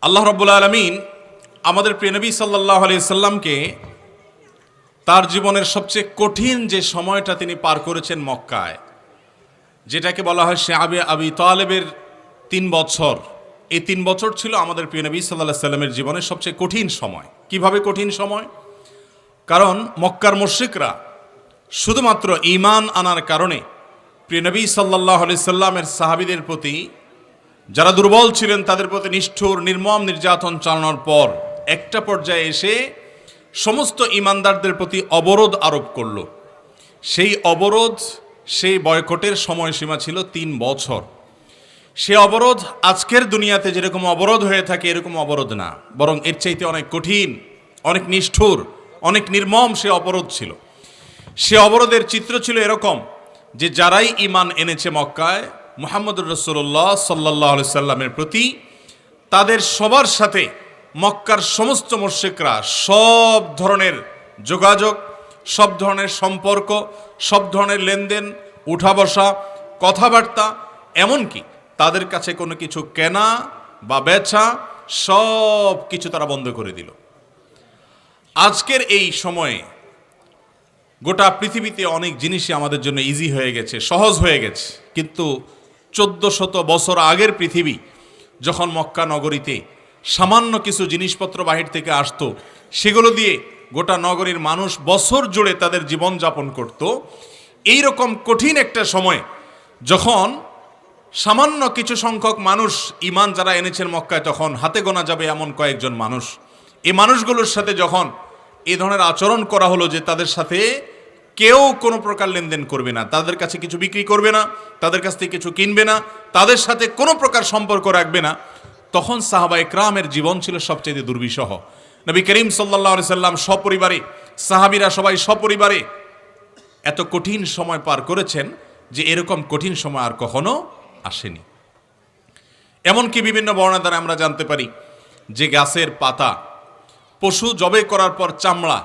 আল্লাহ রাব্বুল আলামিন আমাদের প্রিয় নবী সাল্লাল্লাহু আলাইহি সাল্লামকে তার জীবনের সবচেয়ে কঠিন যে সময়টা তিনি পার করেছেন মক্কায়, যেটাকে বলা হয় শিআবে আবি তালেবের ৩ বছর, এই ৩ বছর ছিল আমাদের প্রিয় নবী সাল্লাল্লাহু আলাইহি সাল্লামের জীবনের সবচেয়ে কঠিন সময়। কিভাবে কঠিন সময়? কারণ মক্কার মুশরিকরা শুধুমাত্র ঈমান আনার কারণে প্রিয় নবী সাল্লাল্লাহু আলাইহি সাল্লামের সাহাবীদের প্রতি, যারা দুর্বল ছিলেন তাদের প্রতি নিষ্ঠুর নির্মম নির্যাতন চালানোর পর একটা পর্যায়ে এসে সমস্ত ঈমানদারদের প্রতি অবরোধ আরোপ করল। সেই অবরোধ, সেই বয়কটের সময়সীমা ছিল ৩ বছর। সে অবরোধ আজকের দুনিয়াতে যেরকম অবরোধ হয়ে থাকে এরকম অবরোধ না, বরং এর চাইতে অনেক কঠিন, অনেক নিষ্ঠুর, অনেক নির্মম সে অবরোধ ছিল। সে অবরোধের চিত্র ছিল এরকম যে যারাই ঈমান এনেছে মক্কায় মুহাম্মদুর রাসূলুল্লাহ সাল্লাল্লাহু আলাইহি সাল্লামের প্রতি, তাদের সবার সাথে মক্কার সমস্ত মুশরিকরা সব ধরনের যোগাযোগ, সব ধরনের সম্পর্ক, সব ধরনের লেনদেন, উঠা বসা, কথাবার্তা, এমনকি তাদের কাছে কোনো কিছু কেনা বা বেচা, সব কিছু তারা বন্ধ করে দিল। আজকের এই সময়ে গোটা পৃথিবীতে অনেক জিনিসই আমাদের জন্য ইজি হয়ে গেছে, সহজ হয়ে গেছে, কিন্তু 1400 বছর আগের পৃথিবী, যখন মক্কা নগরীতে সামান্য কিছু জিনিসপত্র বাহির থেকে আসতো, সেগুলো দিয়ে গোটা নগরীর মানুষ বছর জুড়ে তাদের জীবন যাপন করত। এই রকম কঠিন একটা সময় যখন সামান্য কিছু সংখ্যক মানুষ ঈমান যারা এনেছেন মক্কায়, তখন হাতে গোনা যাবে এমন কয়েকজন মানুষ, এই মানুষগুলোর সাথে যখন এই ধরনের আচরণ করা হলো যে তাদের সাথে কেউ কোনো প্রকার লেনদেন করবে না, তাদের কাছে কিছু বিক্রি করবে না, তাদের কাছ থেকে কিছু কিনবে না, তাদের সাথে কোনো প্রকার সম্পর্ক রাখবে না, তখন সাহাবা ইকরামের জীবন ছিল সবচেয়ে দুর্বিষহ। নবী করিম সাল্লাল্লাহু আলাইহি সাল্লাম সপরিবারে, সাহাবীরা সবাই সপরিবারে এত কঠিন সময় পার করেছেন যে এরকম কঠিন সময় আর কখনো আসেনি। এমনকি বিভিন্ন বর্ণনা দ্বারা আমরা জানতে পারি যে গাছের পাতা, পশু জবাই করার পর চামড়া,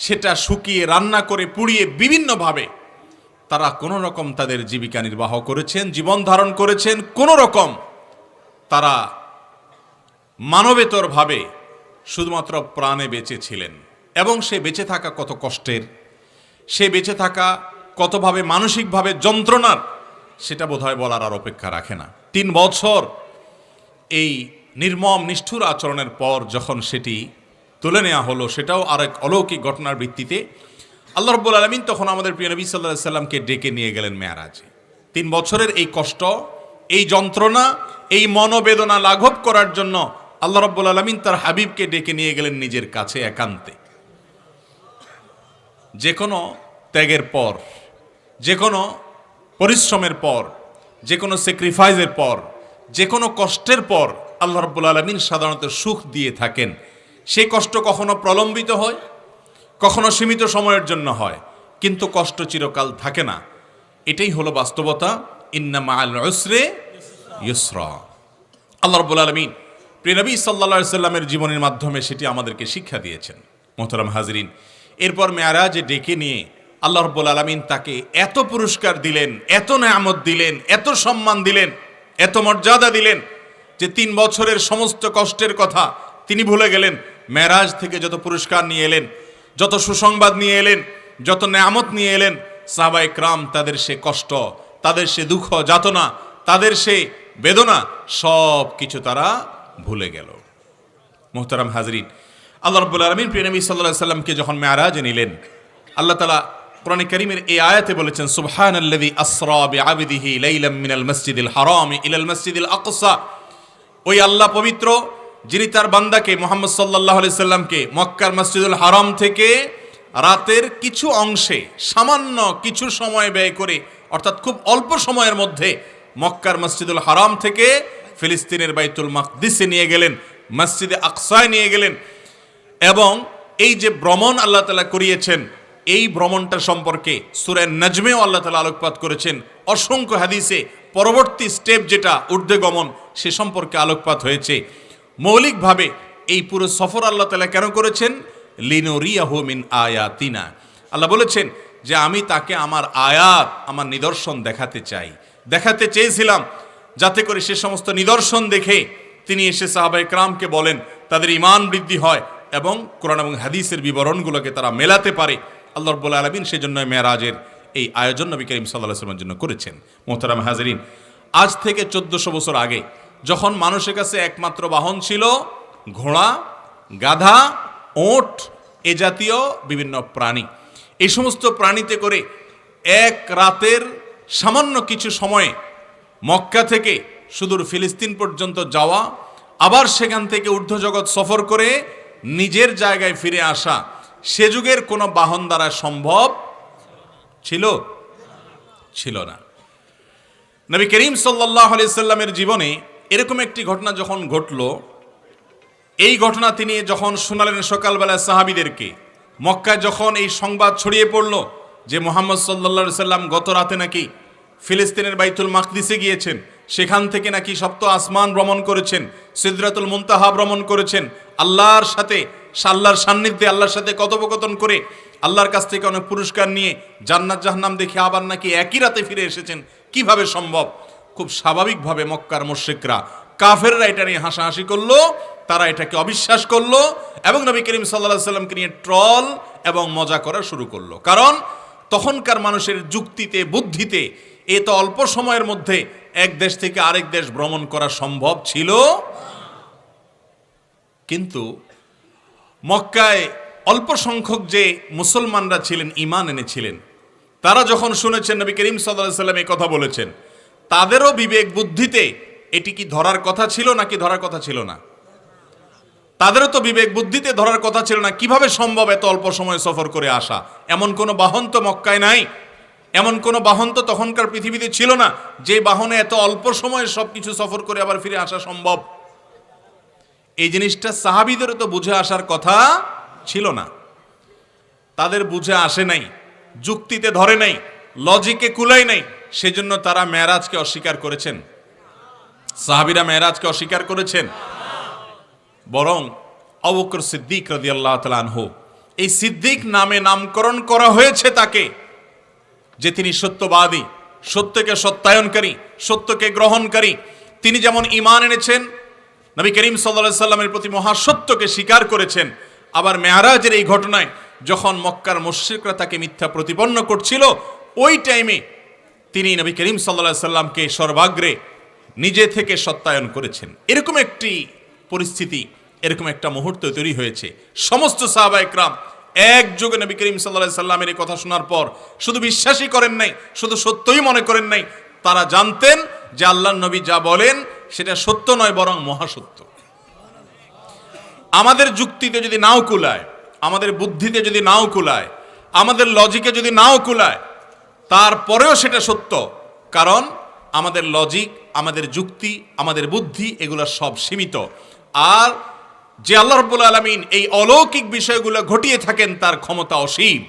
সেটা শুকিয়ে রান্না করে পুড়িয়ে বিভিন্নভাবে তারা কোনো রকম তাদের জীবিকা নির্বাহ করেছেন, জীবন ধারণ করেছেন, কোনো রকম তারা মানবেতরভাবে শুধুমাত্র প্রাণে বেঁচে ছিলেন। এবং সে বেঁচে থাকা কত কষ্টের, সে বেঁচে থাকা কতভাবে মানসিকভাবে যন্ত্রণার, সেটা বোধহয় বলার আর অপেক্ষা রাখে না। ৩ বছর এই নির্মম নিষ্ঠুর আচরণের পর যখন সেটি তুলে নেওয়া হলো, সেটাও আরেক অলৌকিক ঘটনার ভিত্তিতে, আল্লাহ রাব্বুল আলামিন তখন আমাদের প্রিয় নবী সাল্লাল্লাহু আলাইহি সাল্লামকে ডেকে নিয়ে গেলেন মেরাজে। ৩ বছরের এই কষ্ট, এই যন্ত্রণা, এই মনোবেদনা লাঘব করার জন্য আল্লাহ রাব্বুল আলামিন তার হাবিবকে ডেকে নিয়ে গেলেন নিজের কাছে একান্তে। যে কোনো ত্যাগের পর, যে কোনো পরিশ্রমের পর, যে কোনো স্যাক্রিফাইসের পর, যে কোনো কষ্টের পর আল্লাহ রাব্বুল আলামিন সাধারণত সুখ দিয়ে থাকেন। সেই কষ্ট কখনো প্রলম্বিত হয়, কখনো সীমিত সময়ের জন্য হয়, কিন্তু কষ্ট চিরকাল থাকে না। এটাই হলো বাস্তবতা। ইন্না মাআল উসরি ইউসরা। আল্লাহ রাব্বুল আলামিন প্রিয় নবী সাল্লাল্লাহু আলাইহি সাল্লামের জীবনের মাধ্যমে সেটি আমাদেরকে শিক্ষা দিয়েছেন। মোহতারাম হাজরিন, এরপর মেরাজে ডেকে নিয়ে আল্লাহ রাব্বুল আলামিন তাকে এত পুরস্কার দিলেন, এত নেয়ামত দিলেন, এত সম্মান দিলেন, এত মর্যাদা দিলেন যে 3 বছরের সমস্ত কষ্টের কথা তিনি ভুলে গেলেন। মেরাজ থেকে যত পুরস্কার নিয়ে এলেন, যত সুসংবাদ নিয়ে এলেন, যত নেয়ামত নিয়ে এলেন, সাহাবা ইকরাম তাদের সে কষ্ট, তাদের সে দুঃখ যাতনা, তাদের সে বেদনা, সব কিছু তারা ভুলে গেল। মুহতারাম হাজরিন, আল্লাহ রাব্বুল আলামিন প্রিয় নবী সাল্লাল্লাহু আলাইহি সাল্লামকে যখন মেরাজে নিলেন, আল্লাহ তাআলা কোরআনে কারীমের এই আয়াতে বলেছেন, সুবহানাল্লাযী আসরা বিআবদিহি লাইলাম মিনাল মাসজিদিল হারাম ইলাল মাসজিদিল আকসা। ওই আল্লাহ পবিত্র, যিনি তার বান্দাকে মুহাম্মদ সাল্লাল্লাহু আলাইহি সাল্লামকে মক্কার মসজিদুল হারাম থেকে রাতের কিছু অংশে সামান্য কিছু সময় ব্যয় করে, অর্থাৎ খুব অল্প সময়ের মধ্যে মক্কার মসজিদুল হারাম থেকে ফিলিস্তিনের বাইতুল মাকদিসে নিয়ে গেলেন, মসজিদে আকসায় নিয়ে গেলেন। এবং এই যে ভ্রমণ আল্লাহ তাআলা করিয়েছেন, এই ভ্রমণটা সম্পর্কে সূরা নাজমেও আল্লাহ তাআলা আলোকপাত করেছেন। অসংখ্য হাদিসে পরবর্তী স্টেপ যেটা ঊর্ধ্বে গমন, সে সম্পর্কে আলোকপাত হয়েছে। মৌলিকভাবে এই পুরো সফর আল্লাহ তাআলা কেন করেছেন? লিনুরিয়াহু মিন আয়াতিনা। আল্লাহ বলেছেন যে আমি তাকে আমার আয়াত, আমার নিদর্শন দেখাতে চাই, দেখাতে চেয়েছিলাম, যাতে করে সে সমস্ত নিদর্শন দেখে তিনি এসে সাহাবায়ে কেরামকে বলেন, তাদের ঈমান বৃদ্ধি হয় এবং কোরআন এবং হাদিসের বিবরণগুলোকে তারা মেলাতে পারে। আল্লাহ রাব্বুল আলামিন সেজন্য মেরাজের এই আয়োজন নবী করিম সাল্লাল্লাহু আলাইহি ওয়াসাল্লামের জন্য করেছেন। মোহতারাম হাজরিন, আজ থেকে 1400 বছর আগে যখন মানুষের কাছে একমাত্র বাহন ছিল ঘোড়া, গাধা, ওট, এ জাতীয় বিভিন্ন প্রাণী, এই সমস্ত প্রাণীতে করে এক রাতের সামান্য কিছু সময়ে মক্কা থেকে সুদূর ফিলিস্তিন পর্যন্ত যাওয়া, আবার সেখান থেকে ঊর্ধ্বজগৎ সফর করে নিজের জায়গায় ফিরে আসা, সে যুগের কোনো বাহন দ্বারা সম্ভব ছিল না। নবী করিম সাল্লাল্লাহু আলাইহি সাল্লামের জীবনে এরকম একটি ঘটনা যখন ঘটল, এই ঘটনা তিনি যখন শোনালেন সকালবেলা সাহাবীদেরকে, মক্কায় যখন এই সংবাদ ছড়িয়ে পড়ল যে মুহাম্মদ সাল্লাল্লাহু আলাইহি সাল্লাম গত রাতে নাকি ফিলিস্তিনের বাইতুল মাকদিসে গিয়েছেন, সেখান থেকে নাকি সপ্ত আসমান ভ্রমণ করেছেন, সিদরাতুল মুনতাহা ভ্রমণ করেছেন, আল্লাহর সাথে আল্লাহর সান্নিধ্যে আল্লাহর সাথে কথোপকথন করে আল্লাহর কাছ থেকে অনেক পুরস্কার নিয়ে জান্নাত জাহান্নাম দেখে আবার নাকি একই রাতে ফিরে এসেছেন, কিভাবে সম্ভব? খুব স্বাভাবিকভাবে মক্কার মুশরিকরা, কাফেররা এটা নিয়ে হাসাহাসি করলো, তারা এটাকে অবিশ্বাস করলো এবং নবী করিম সাল্লাল্লাহু আলাইহি সাল্লামকে নিয়ে ট্রল এবং মজা করা শুরু করলো। কারণ তখনকার মানুষের যুক্তিতে, বুদ্ধিতে এত অল্প সময়ের মধ্যে এক দেশ থেকে আরেক দেশ ভ্রমণ করা সম্ভব ছিল। কিন্তু মক্কায় অল্প সংখ্যক যে মুসলমানরা ছিলেন, ঈমান এনেছিলেন, তারা যখন শুনেছেন নবী করিম সাল্লাল্লাহু আলাইহি সাল্লাম এই কথা বলেছেন, তাদেরও বিবেক বুদ্ধিতে এটি কি ধরার কথা ছিল নাকি ধরার কথা ছিল না? তাদেরও তো বিবেক বুদ্ধিতে ধরার কথা ছিল না। কিভাবে সম্ভব এত অল্প সময় সফর করে আসা? এমন কোনো বাহন তো মক্কায় নাই, এমন কোনো বাহন তো তখনকার পৃথিবীতে ছিল না যে বাহনে এত অল্প সময়ে সবকিছু সফর করে আবার ফিরে আসা সম্ভব। এই জিনিসটা সাহাবীদেরও তো বুঝে আসার কথা ছিল না, তাদের বুঝে আসে নাই, যুক্তিতে ধরে নাই, লজিকে কুলাই নাই, সেজন্য তারা মেরাজকে অস্বীকার করেছেন। সাহাবীরা মেরাজকে অস্বীকার করেছেন, বরং আবু বকর সিদ্দিক রাদিয়াল্লাহু তাআলা আনহু, এই সিদ্দিক নামে নামকরণ করা হয়েছে তাকে, যে তিনি সত্যবাদী, সত্যকে সত্যায়নকারী, সত্যকে গ্রহণকারী। তিনি যেমন ঈমান এনেছেন, নবী করিম সাল্লাল্লাহু আলাইহি সাল্লামের প্রতি মহাসত্যকে স্বীকার করেছেন, আবার মেরাজের এই ঘটনায় যখন মক্কার মুশরিকরা তাকে মিথ্যা প্রতিপন্ন করছিল, ওই টাইমে তিনি নবী করিম সাল্লাল্লাহু আলাইহি সাল্লামকে সর্বাগ্রে নিজে থেকে সত্যায়ন করেছেন। এরকম একটি পরিস্থিতি, এরকম একটা মুহূর্ত তৈরি হয়েছে। সমস্ত সাহাবায়ে কেরাম একযোগে নবী করিম সাল্লাল্লাহু আলাইহি সাল্লামের এই কথা শোনার পর শুধু বিশ্বাসই করেন নাই, শুধু সত্যই মনে করেন নাই, তারা জানতেন যে আল্লাহর নবী যা বলেন সেটা সত্য নয়, বরং মহাসত্য। আমাদের যুক্তিতে যদি নাও কুলায়, আমাদের বুদ্ধিতে যদি নাও কুলায়, আমাদের লজিকে যদি নাও কুলায়, তারপরেও সেটা সত্য। কারণ আমাদের লজিক, আমাদের যুক্তি, আমাদের বুদ্ধি এগুলো সব সীমিত। আর যে আল্লাহ রাব্বুল আলামিন এই অলৌকিক বিষয়গুলো ঘটিয়ে থাকেন, তার ক্ষমতা অসীম।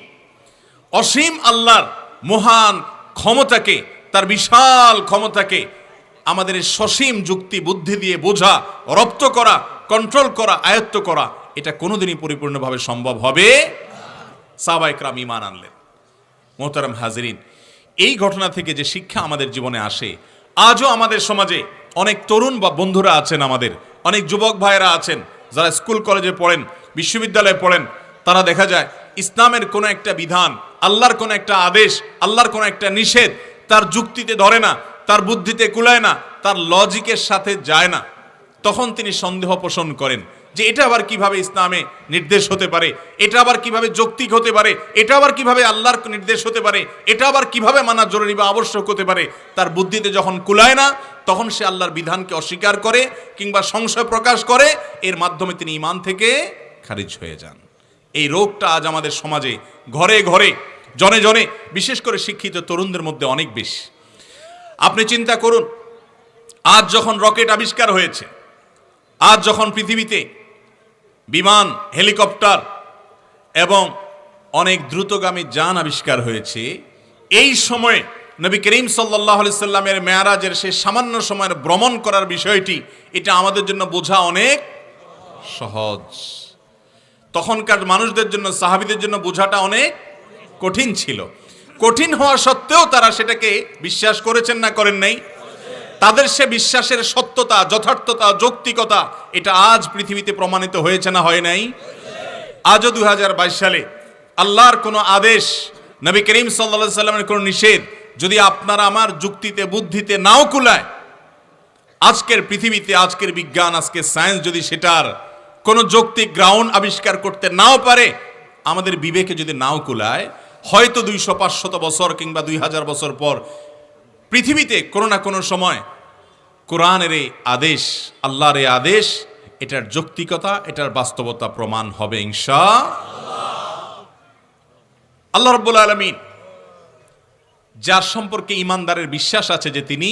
অসীম আল্লাহর মহান ক্ষমতাকে, তার বিশাল ক্ষমতাকে আমাদের সসীম যুক্তি বুদ্ধি দিয়ে বোঝা, রপ্ত করা, কন্ট্রোল করা, আয়ত্ত করা, এটা কোনোদিনই পরিপূর্ণভাবে সম্ভব হবে। সাহাবায়ে কেরাম ঈমান আনলেন। মোহতারাম হাজিরিন, এই ঘটনা থেকে যে শিক্ষা আমাদের জীবনে আসে, আজও আমাদের সমাজে অনেক তরুণ বা বন্ধুরা আছেন, আমাদের অনেক যুবক ভাইয়েরা আছেন যারা স্কুল কলেজে পড়েন, বিশ্ববিদ্যালয়ে পড়েন, তারা দেখা যায় ইসলামের কোনো একটা বিধান, আল্লাহর কোনো একটা আদেশ, আল্লাহর কোনো একটা নিষেধ তার যুক্তিতে ধরে না, তার বুদ্ধিতে কুলায় না, তার লজিকের সাথে যায় না। তখন তিনি সন্দেহ পোষণ করেন যে এটা আবার কিভাবে ইসলামে নির্দেশ হতে পারে, এটা আবার কিভাবে যৌক্তিক হতে পারে, এটা আবার কিভাবে আল্লাহর নির্দেশ হতে পারে, এটা আবার কিভাবে মানা জরুরি বা আবশ্যক হতে পারে। তার বুদ্ধিতে যখন কুলায় না, তখন সে আল্লাহর বিধানকে অস্বীকার করে কিংবা সংশয় প্রকাশ করে, এর মাধ্যমে তিনি ঈমান থেকে খারিজ হয়ে যান। এই রোগটা আজ আমাদের সমাজে ঘরে ঘরে, জনে জনে, বিশেষ করে শিক্ষিত তরুণদের মধ্যে অনেক বেশি। আপনি চিন্তা করুন, আজ যখন রকেট আবিষ্কার হয়েছে, আজ যখন পৃথিবীতে বিমান, হেলিকপ্টার এবং অনেক দ্রুতগামী যান আবিষ্কার হয়েছে, এই সময়ে নবী করিম সাল্লাল্লাহু আলাইহি সাল্লামের মেরাজের সেই সামান্য সময়ের ভ্রমণ করার বিষয়টি, এটা আমাদের জন্য বোঝা অনেক সহজ। তখনকার মানুষদের জন্য, সাহাবীদের জন্য বোঝাটা অনেক কঠিন ছিল। কঠিন হওয়া সত্ত্বেও তারা সেটাকে বিশ্বাস করেছেন না করেন নাই? তাদের সে বিশ্বাসের সত্যতা, যথার্থতা, যৌক্তিকতা এটা আজ পৃথিবীতে প্রমাণিত হয়েছে না হয় নাই? আজও 2022 সালে আল্লাহর কোনো আদেশ, নবী করিম সাল্লাল্লাহু আলাইহি সাল্লামের কোনো নিষেধ যদি আপনার আমার যুক্তিতে বুদ্ধিতে নাও কুলায়, আজকের পৃথিবীতে আজকের বিজ্ঞান, আজকের সায়েন্স যদি সেটার কোনো যৌক্তিক গ্রাউন্ড আবিষ্কার করতে নাও পারে, আমাদের বিবেকে যদি নাও কুলায়, হয়তো 200-500 বছর কিংবা 2000 বছর পর পৃথিবীতে কোনো না কোনো সময় কোরআনের এই আদেশ, আল্লাহর এই আদেশ, এটার যৌক্তিকতা, এটার বাস্তবতা প্রমাণ হবে ইনশাআল্লাহ। আল্লাহ রাব্বুল আলামিন যার সম্পর্কে ঈমানদারের বিশ্বাস আছে যে তিনি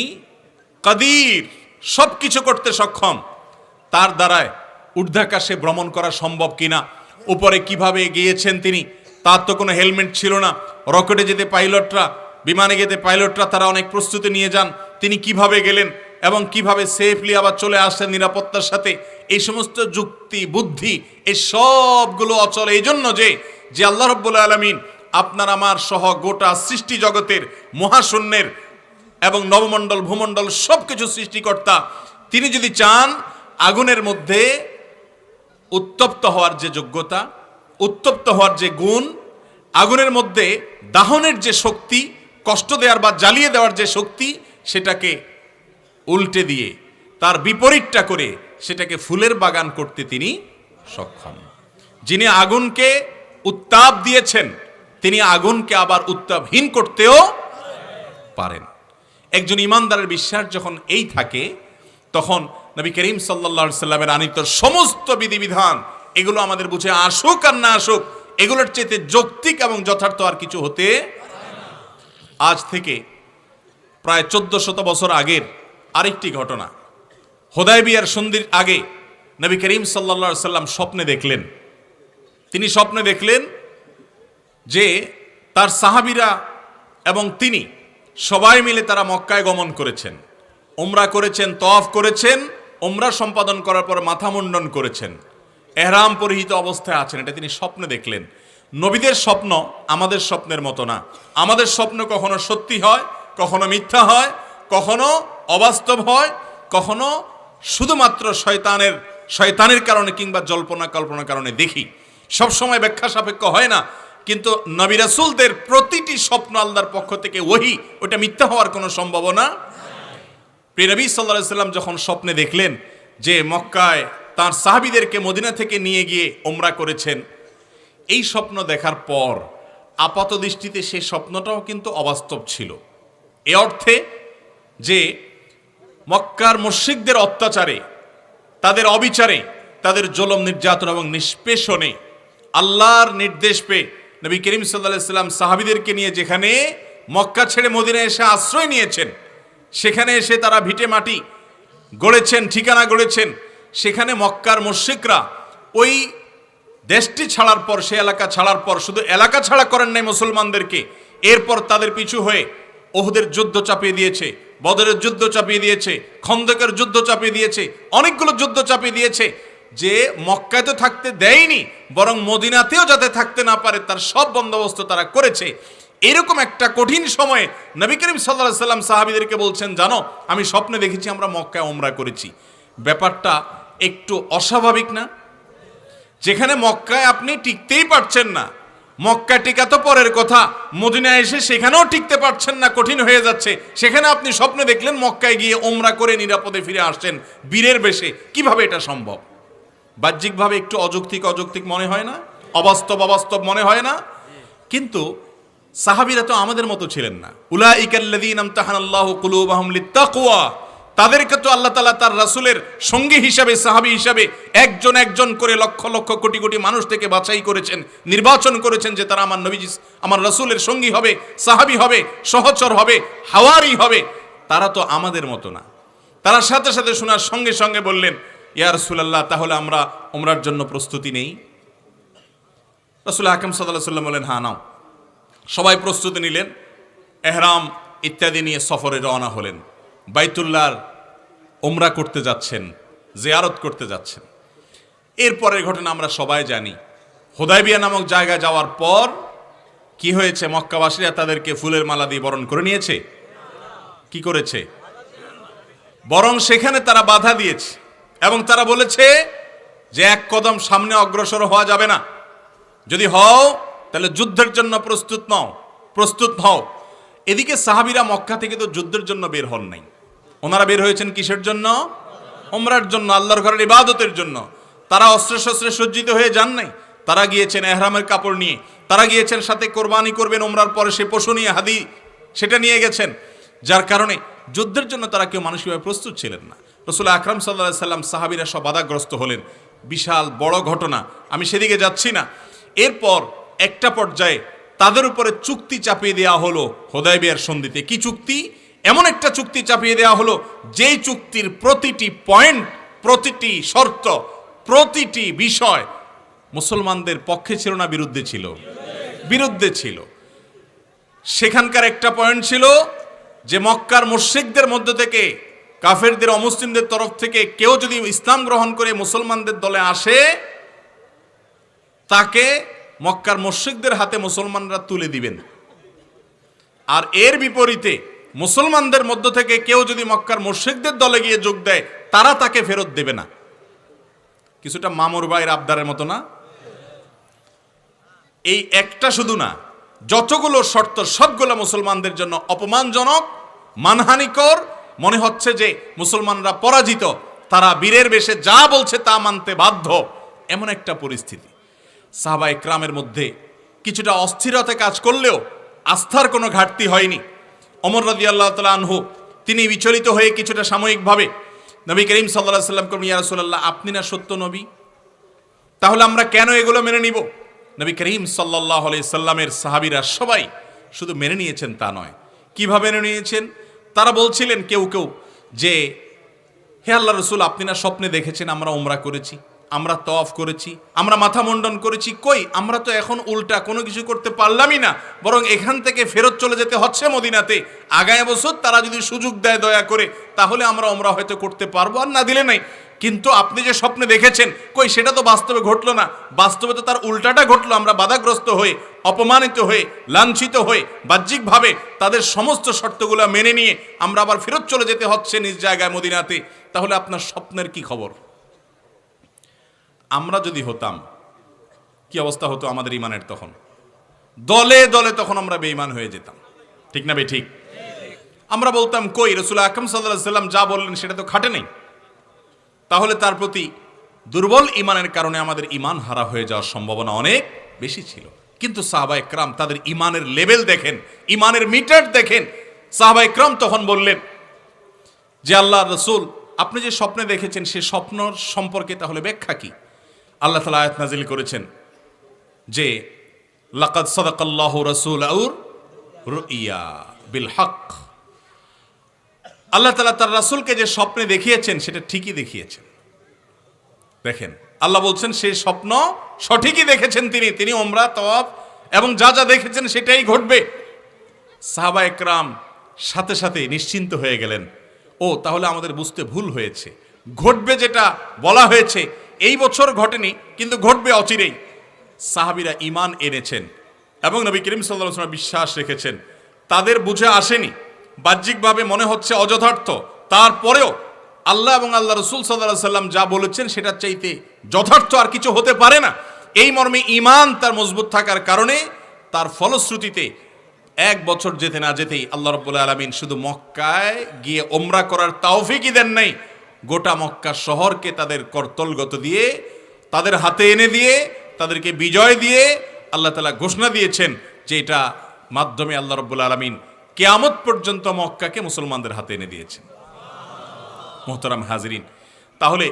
কাদির, সবকিছু করতে সক্ষম, তার দ্বারায় ঊর্ধ্বাকাশে ভ্রমণ করা সম্ভব কিনা, উপরে কিভাবে গিয়েছেন তিনি, তার তো কোনো হেলমেট ছিল না, রকেটে যেতে পাইলটরা, বিমানে যেতে পাইলটরা তারা অনেক প্রস্তুতি নিয়ে যান, তিনি কিভাবে গেলেন এবং কিভাবে সেফলি আবার চলে আসেন নিরাপত্তার সাথে, এই সমস্ত যুক্তি বুদ্ধি এই সবগুলো অচল এই জন্য যে আল্লাহ রাব্বুল আলামিন আপনার আমার সহ গোটা সৃষ্টি জগতের, মহাশূন্যের এবং নবমণ্ডল ভূমণ্ডল সবকিছু সৃষ্টিকর্তা, তিনি যদি চান আগুনের মধ্যে উত্তপ্ত হওয়ার যে যোগ্যতা, উত্তপ্ত হওয়ার যে গুণ, আগুনের মধ্যে দাহনের যে শক্তি, কষ্ট দেওয়ার বা জ্বালিয়ে দেওয়ার যে শক্তি, সেটাকে উল্টে দিয়ে তার বিপরীতটা করে সেটাকে ফুলের বাগান করতে তিনি সক্ষম। যিনি আগুনকে উত্তাপ দিয়েছেন তিনি আগুনকে আবার উত্তাপহীন করতেও পারেন। একজন ইমানদারের বিশ্বাস যখন এই থাকে, তখন নবী করিম সাল্লাল্লাহু আলাইহি সাল্লামের আনিত সমস্ত বিধিবিধান এগুলো আমাদের বুঝে আসুক আর না আসুক, এগুলোর চাইতে যৌক্তিক এবং যথার্থ আর কিছু হতে। আজ থেকে প্রায় 1400 বছর আগের আরেকটি ঘটনা, হুদায়বিয়ার সন্ধির আগে নবী করিম সাল্লাল্লাহু আলাইহি সাল্লাম স্বপ্নে দেখলেন, তিনি স্বপ্নে দেখলেন যে তার সাহাবীরা এবং তিনি সবাই মিলে তারা মক্কায় গমন করেছেন, উমরা করেছেন, তওয়াফ করেছেন, উমরা সম্পাদন করার পর মাথা মুন্ডন করেছেন, এহরাম পরিহিত অবস্থায় আছেন। এটা তিনি স্বপ্নে দেখলেন। নবীদের স্বপ্ন আমাদের স্বপ্নের মতো না। আমাদের স্বপ্ন কখনো সত্যি হয়, কখনো মিথ্যা হয়, কখনো অবাস্তব হয়, কখনো শুধুমাত্র শয়তানের কারণে কিংবা জল্পনা কল্পনার কারণে দেখি, সবসময় ব্যাখ্যা সাপেক্ষ হয় না। কিন্তু নবী রাসূলদের প্রতিটি স্বপ্ন আল্লাহর পক্ষ থেকে ওহী, ওটা মিথ্যা হওয়ার কোনো সম্ভাবনা। প্রিয় নবী সাল্লাল্লাহু আলাইহি সাল্লাম যখন স্বপ্নে দেখলেন যে মক্কায় তার সাহাবীদেরকে মদিনা থেকে নিয়ে গিয়ে উমরা করেছেন, এই স্বপ্ন দেখার পর আপাত দৃষ্টিতে সেই স্বপ্নটাও কিন্তু অবাস্তব ছিল। এ অর্থে যে মক্কার মুশরিকদের অত্যাচারে, তাদের অবিচারে, তাদের জুলুম নির্যাতন এবং নিষ্পেষণে আল্লাহর নির্দেশ পেয়ে নবী করিম সাল্লাল্লাহু আলাইহি সাল্লাম সাহাবীদেরকে নিয়ে যেখানে মক্কা ছেড়ে মদিনায় এসে আশ্রয় নিয়েছেন, সেখানে এসে তারা ভিটে মাটি গড়েছেন, ঠিকানা গড়েছেন, সেখানে মক্কার মুশরিকরা ওই দেশটি ছাড়ার পর, সে এলাকা ছাড়ার পর শুধু এলাকা ছাড়া করেন নাই মুসলমানদেরকে, এরপর তাদের পিছু হয়ে ওহুদের যুদ্ধ চাপিয়ে দিয়েছে, বদরের যুদ্ধ চাপিয়ে দিয়েছে, খন্দকের যুদ্ধ চাপিয়ে দিয়েছে, অনেকগুলো যুদ্ধ চাপিয়ে দিয়েছে, যে মক্কায় তো থাকতে দেয়নি, বরং মদিনাতেও যাতে থাকতে না পারে তার সব বন্দোবস্ত তারা করেছে। এরকম একটা কঠিন সময়ে নবী করিম সাল্লাল্লাহু আলাইহি সাল্লাম সাহাবীদেরকে বলছেন, জানো আমি স্বপ্নে দেখেছি আমরা মক্কায় উমরা করেছি। ব্যাপারটা একটু অস্বাভাবিক না? যেখানে মক্কায় আপনি টিকতেই পারছেন না, মক্কায় টিকা তো পরের কথা, মদিনায় এসে সেখানেও টিকতে পারছেন না, কঠিন হয়ে যাচ্ছে, সেখানে আপনি স্বপ্নে দেখলেন মক্কায় গিয়ে উমরা করে নিরাপদে ফিরে আসছেন বীরের বেশে। কিভাবে এটা সম্ভব? বাহ্যিকভাবে একটু অযৌক্তিক মনে হয় না? অবাস্তব মনে হয় না? কিন্তু সাহাবীরা তো আমাদের মতো ছিলেন না। উলাইকাল্লাযীনা ইমতাহানাল্লাহু কুলুবাহুম লিত্তাকওয়া, তাদেরকে তো আল্লাহ তাআলা তার রাসূলের সঙ্গী হিসাবে, সাহাবী হিসাবে একজন একজন করে লক্ষ লক্ষ কোটি কোটি মানুষ থেকে বাছাই করেছেন, নির্বাচন করেছেন যে তারা আমার নবীজি, আমার রাসূলের সঙ্গী হবে, সাহাবী হবে, সহচর হবে, হাওয়ারি হবে। তারা তো আমাদের মতো না। তারা সাথে সাথে শোনার সঙ্গে সঙ্গে বললেন, ইয়া রাসূলুল্লাহ, তাহলে আমরা উমরার জন্য প্রস্তুতি নেই। রাসূল আকরাম সাল্লাল্লাহু আলাইহি ওয়াসাল্লাম বলেন, হ্যাঁ নাও। সবাই প্রস্তুতি নিলেন, এহরাম ইত্যাদি নিয়ে সফরে রওনা হলেন, বাইতুল্লাহর উমরা করতে যাচ্ছেন, জিয়ারত করতে যাচ্ছেন। এরপরের ঘটনা আমরা সবাই জানি। হুদায়বিয়া নামক জায়গায় যাওয়ার পর কি হয়েছে? মক্কাবাসীরা তাদেরকে ফুলের মালা দিয়ে বরণ করে নিয়েছে। কি করেছে? বরং সেখানে তারা বাধা দিয়েছে এবং তারা বলেছে যে এক কদম সামনে অগ্রসর হওয়া যাবে না, যদি হও তাহলে যুদ্ধের জন্য প্রস্তুত হও। এদিকে সাহাবীরা মক্কা থেকে তো যুদ্ধের জন্য বের হন নাই, ওনারা বের হয়েছেন কিসের জন্য? উমরার জন্য, আল্লাহর ঘরের ইবাদতের জন্য। তারা অস্ত্রে শস্ত্রে সজ্জিত হয়ে যান নাই, তারা গিয়েছেন এহরামের কাপড় নিয়ে, তারা গিয়েছেন সাথে কোরবানি করবেন উমরার পরে সে পশু নিয়ে, হাদি সেটা নিয়ে গেছেন, যার কারণে যুদ্ধের জন্য তারা কেউ মানসিকভাবে প্রস্তুত ছিলেন না। রাসূল আকরাম সাল্লাল্লাহু আলাইহি সাল্লাম সাহাবীরা সব বাধাগ্রস্ত হলেন, বিশাল বড় ঘটনা, আমি সেদিকে যাচ্ছি না। এরপর একটা পর্যায়ে তাদের উপরে চুক্তি চাপিয়ে দেওয়া হলো হুদায়বিয়ার সন্ধিতে। কি চুক্তি? এমন একটা চুক্তি চাপিয়ে দেওয়া হলো যেই চুক্তির প্রতিটি পয়েন্ট, প্রতিটি শর্ত, প্রতিটি বিষয় মুসলমানদের পক্ষে ছিল না বিরুদ্ধে ছিল? বিরুদ্ধে ছিল। সেখানকার একটা পয়েন্ট ছিল যে মক্কার মুশরিকদের মধ্য থেকে, কাফেরদের, অমুসলিমদের তরফ থেকে কেউ যদি ইসলাম গ্রহণ করে মুসলমানদের দলে আসে, তাকে মক্কার মুশরিকদের হাতে মুসলমানরা তুলে দিবেন। আর এর বিপরীতে মুসলমানদের মধ্য থেকে কেউ যদি মক্কার মুশরিকদের দলে গিয়ে যোগ দেয়, তারা তাকে ফেরত দেবে না। কিছুটা মামুর ভাইয়ের আবদারের মতো না? এই একটা শুধু না, যতগুলো শর্ত সবগুলো মুসলমানদের জন্য অপমানজনক, মানহানিকর। মনে হচ্ছে যে মুসলমানরা পরাজিত, তারা বীরের বেশে যা বলছে তা মানতে বাধ্য, এমন একটা পরিস্থিতি। সাহাবা ইকরামের মধ্যে কিছুটা অস্থিরতা কাজ করলেও আস্থার কোনো ঘাটতি হয়নি। ওমর রাদিয়াল্লাহু তাআলা আনহু তিনি বিচলিত হয়ে কিছুটা সাময়িকভাবে নবী করিম সাল্লাল্লাহু আলাইহি ওয়াসাল্লাম করেন, ইয়া রাসূলুল্লাহ, আপনি না সত্য নবী, তাহলে আমরা কেন এগুলো মেনে নিব? নবী করিম সাল্লাল্লাহু আলাইহি সাল্লামের সাহাবীরা সবাই শুধু মেনে নিয়েছেন তা নয়, কিভাবে মেনে নিয়েছেন? তারা বলছিলেন কেউ কেউ যে, হে আল্লাহর রাসূল, আপনি না স্বপ্নে দেখেছেন আমরা উমরা করেছি, আমরা তওয়াফ করেছি, আমরা মাথা মুন্ডন করেছি, কই আমরা তো এখন উল্টা কোনো কিছু করতে পারলামই না, বরং এখান থেকে ফেরত চলে যেতে হচ্ছে মদিনাতে। আগামী বছর তারা যদি সুযোগ দেয় দয়া করে, তাহলে আমরা উমরা হয়তো করতে পারবো, আর না দিলে নাই। কিন্তু আপনি যে স্বপ্নে দেখেছেন, কই সেটা তো বাস্তবে ঘটলো না, বাস্তবে তো তার উল্টাটা ঘটলো। আমরা বাধাগ্রস্ত হয়ে, অপমানিত হয়ে, লাঞ্ছিত হয়ে, বাহ্যিকভাবে তাদের সমস্ত শর্তগুলো মেনে নিয়ে আমরা আবার ফেরত চলে যেতে হচ্ছে নিজ জায়গায় মদিনাতে। তাহলে আপনার স্বপ্নের কি খবর? আমরা যদি হতাম, কি অবস্থা হতো আমাদের ইমানের? তখন দলে দলে তখন আমরা বেঈমান হয়ে যেতাম, ঠিক না ঠিক? আমরা বলতাম, কই রাসূল আকরাম সাল্লাল্লাহু আলাইহি সাল্লাম যা বললেন সেটা তো খাটে নেই। তাহলে তার প্রতি দুর্বল ইমানের কারণে আমাদের ইমান হারা হয়ে যাওয়ার সম্ভাবনা অনেক বেশি ছিল। কিন্তু সাহাবা ইকরাম তাদের ইমানের লেভেল দেখেন, ইমানের মিটার দেখেন। সাহাবা ইকরাম তখন বললেন যে, আল্লাহর রাসূল, আপনি যে স্বপ্নে দেখেছেন সে স্বপ্ন সম্পর্কে তাহলে ব্যাখ্যা কি? আল্লাহ তাআলা আয়াত নাযিল করেছেন যে, লাকাদ সাদাকাল্লাহু রাসূলাহু রুইয়া বিল হক। আল্লাহ তাআলা তার রাসূলকে যে স্বপ্নে দেখিয়েছেন সেটা ঠিকই দেখিয়েছেন। দেখেন, আল্লাহ বলছেন সেই স্বপ্ন সঠিকই দেখেছেন তিনি উমরা, তওয়াফ এবং যা যা দেখেছেন সেটাই ঘটবে। সাহাবা ইকরাম সাথে সাথে নিশ্চিন্ত হয়ে গেলেন, ও তাহলে আমাদের বুঝতে ভুল হয়েছে, ঘটবে যেটা বলা হয়েছে এই বছর ঘটেনি, কিন্তু ঘটবে অচিরেই। সাহাবীরা ঈমান এনেছেন এবং নবী করিম সাল্লাল্লাহু আলাইহি ওয়াসাল্লাম বিশ্বাস রেখেছেন। তাদের বুঝে আসেনি, বাহ্যিকভাবে মনে হচ্ছে অযথার্থ, তারপরেও আল্লাহ এবং আল্লাহ রাসূল সাল্লাল্লাহু আলাইহি ওয়াসাল্লাম যা বলেছেন সেটার চাইতে যথার্থ আর কিছু হতে পারে না। এই মর্মে ঈমান তার মজবুত থাকার কারণে তার ফলশ্রুতিতে এক বছর যেতে না যেতেই আল্লাহ রাব্বুল আলামিন শুধু মক্কায় গিয়ে ওমরা করার তৌফিকই দেন নাই, গোটা মক্কা শহরকে তাদের করতলগত দিয়ে, তাদের হাতে এনে দিয়ে, তাদেরকে বিজয় দিয়ে আল্লাহ তাআলা ঘোষণা দিয়েছেন যে এটা মাধ্যমে আল্লাহ রাব্বুল আলামিন কিয়ামত পর্যন্ত মক্কাকে মুসলমানদের হাতে এনে দিয়েছেন। মুহতারাম হাজিরিন, তাহলে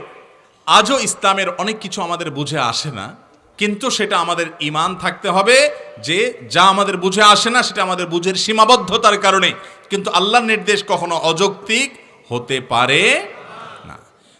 আজও ইসলামের অনেক কিছু আমাদের বুঝে আসে না, কিন্তু সেটা আমাদের ঈমান থাকতে হবে যে যা আমাদের বুঝে আসে না সেটা আমাদের বুঝের সীমাবদ্ধতার কারণে, কিন্তু আল্লাহর নির্দেশ কখনো অযৌক্তিক হতে পারে না।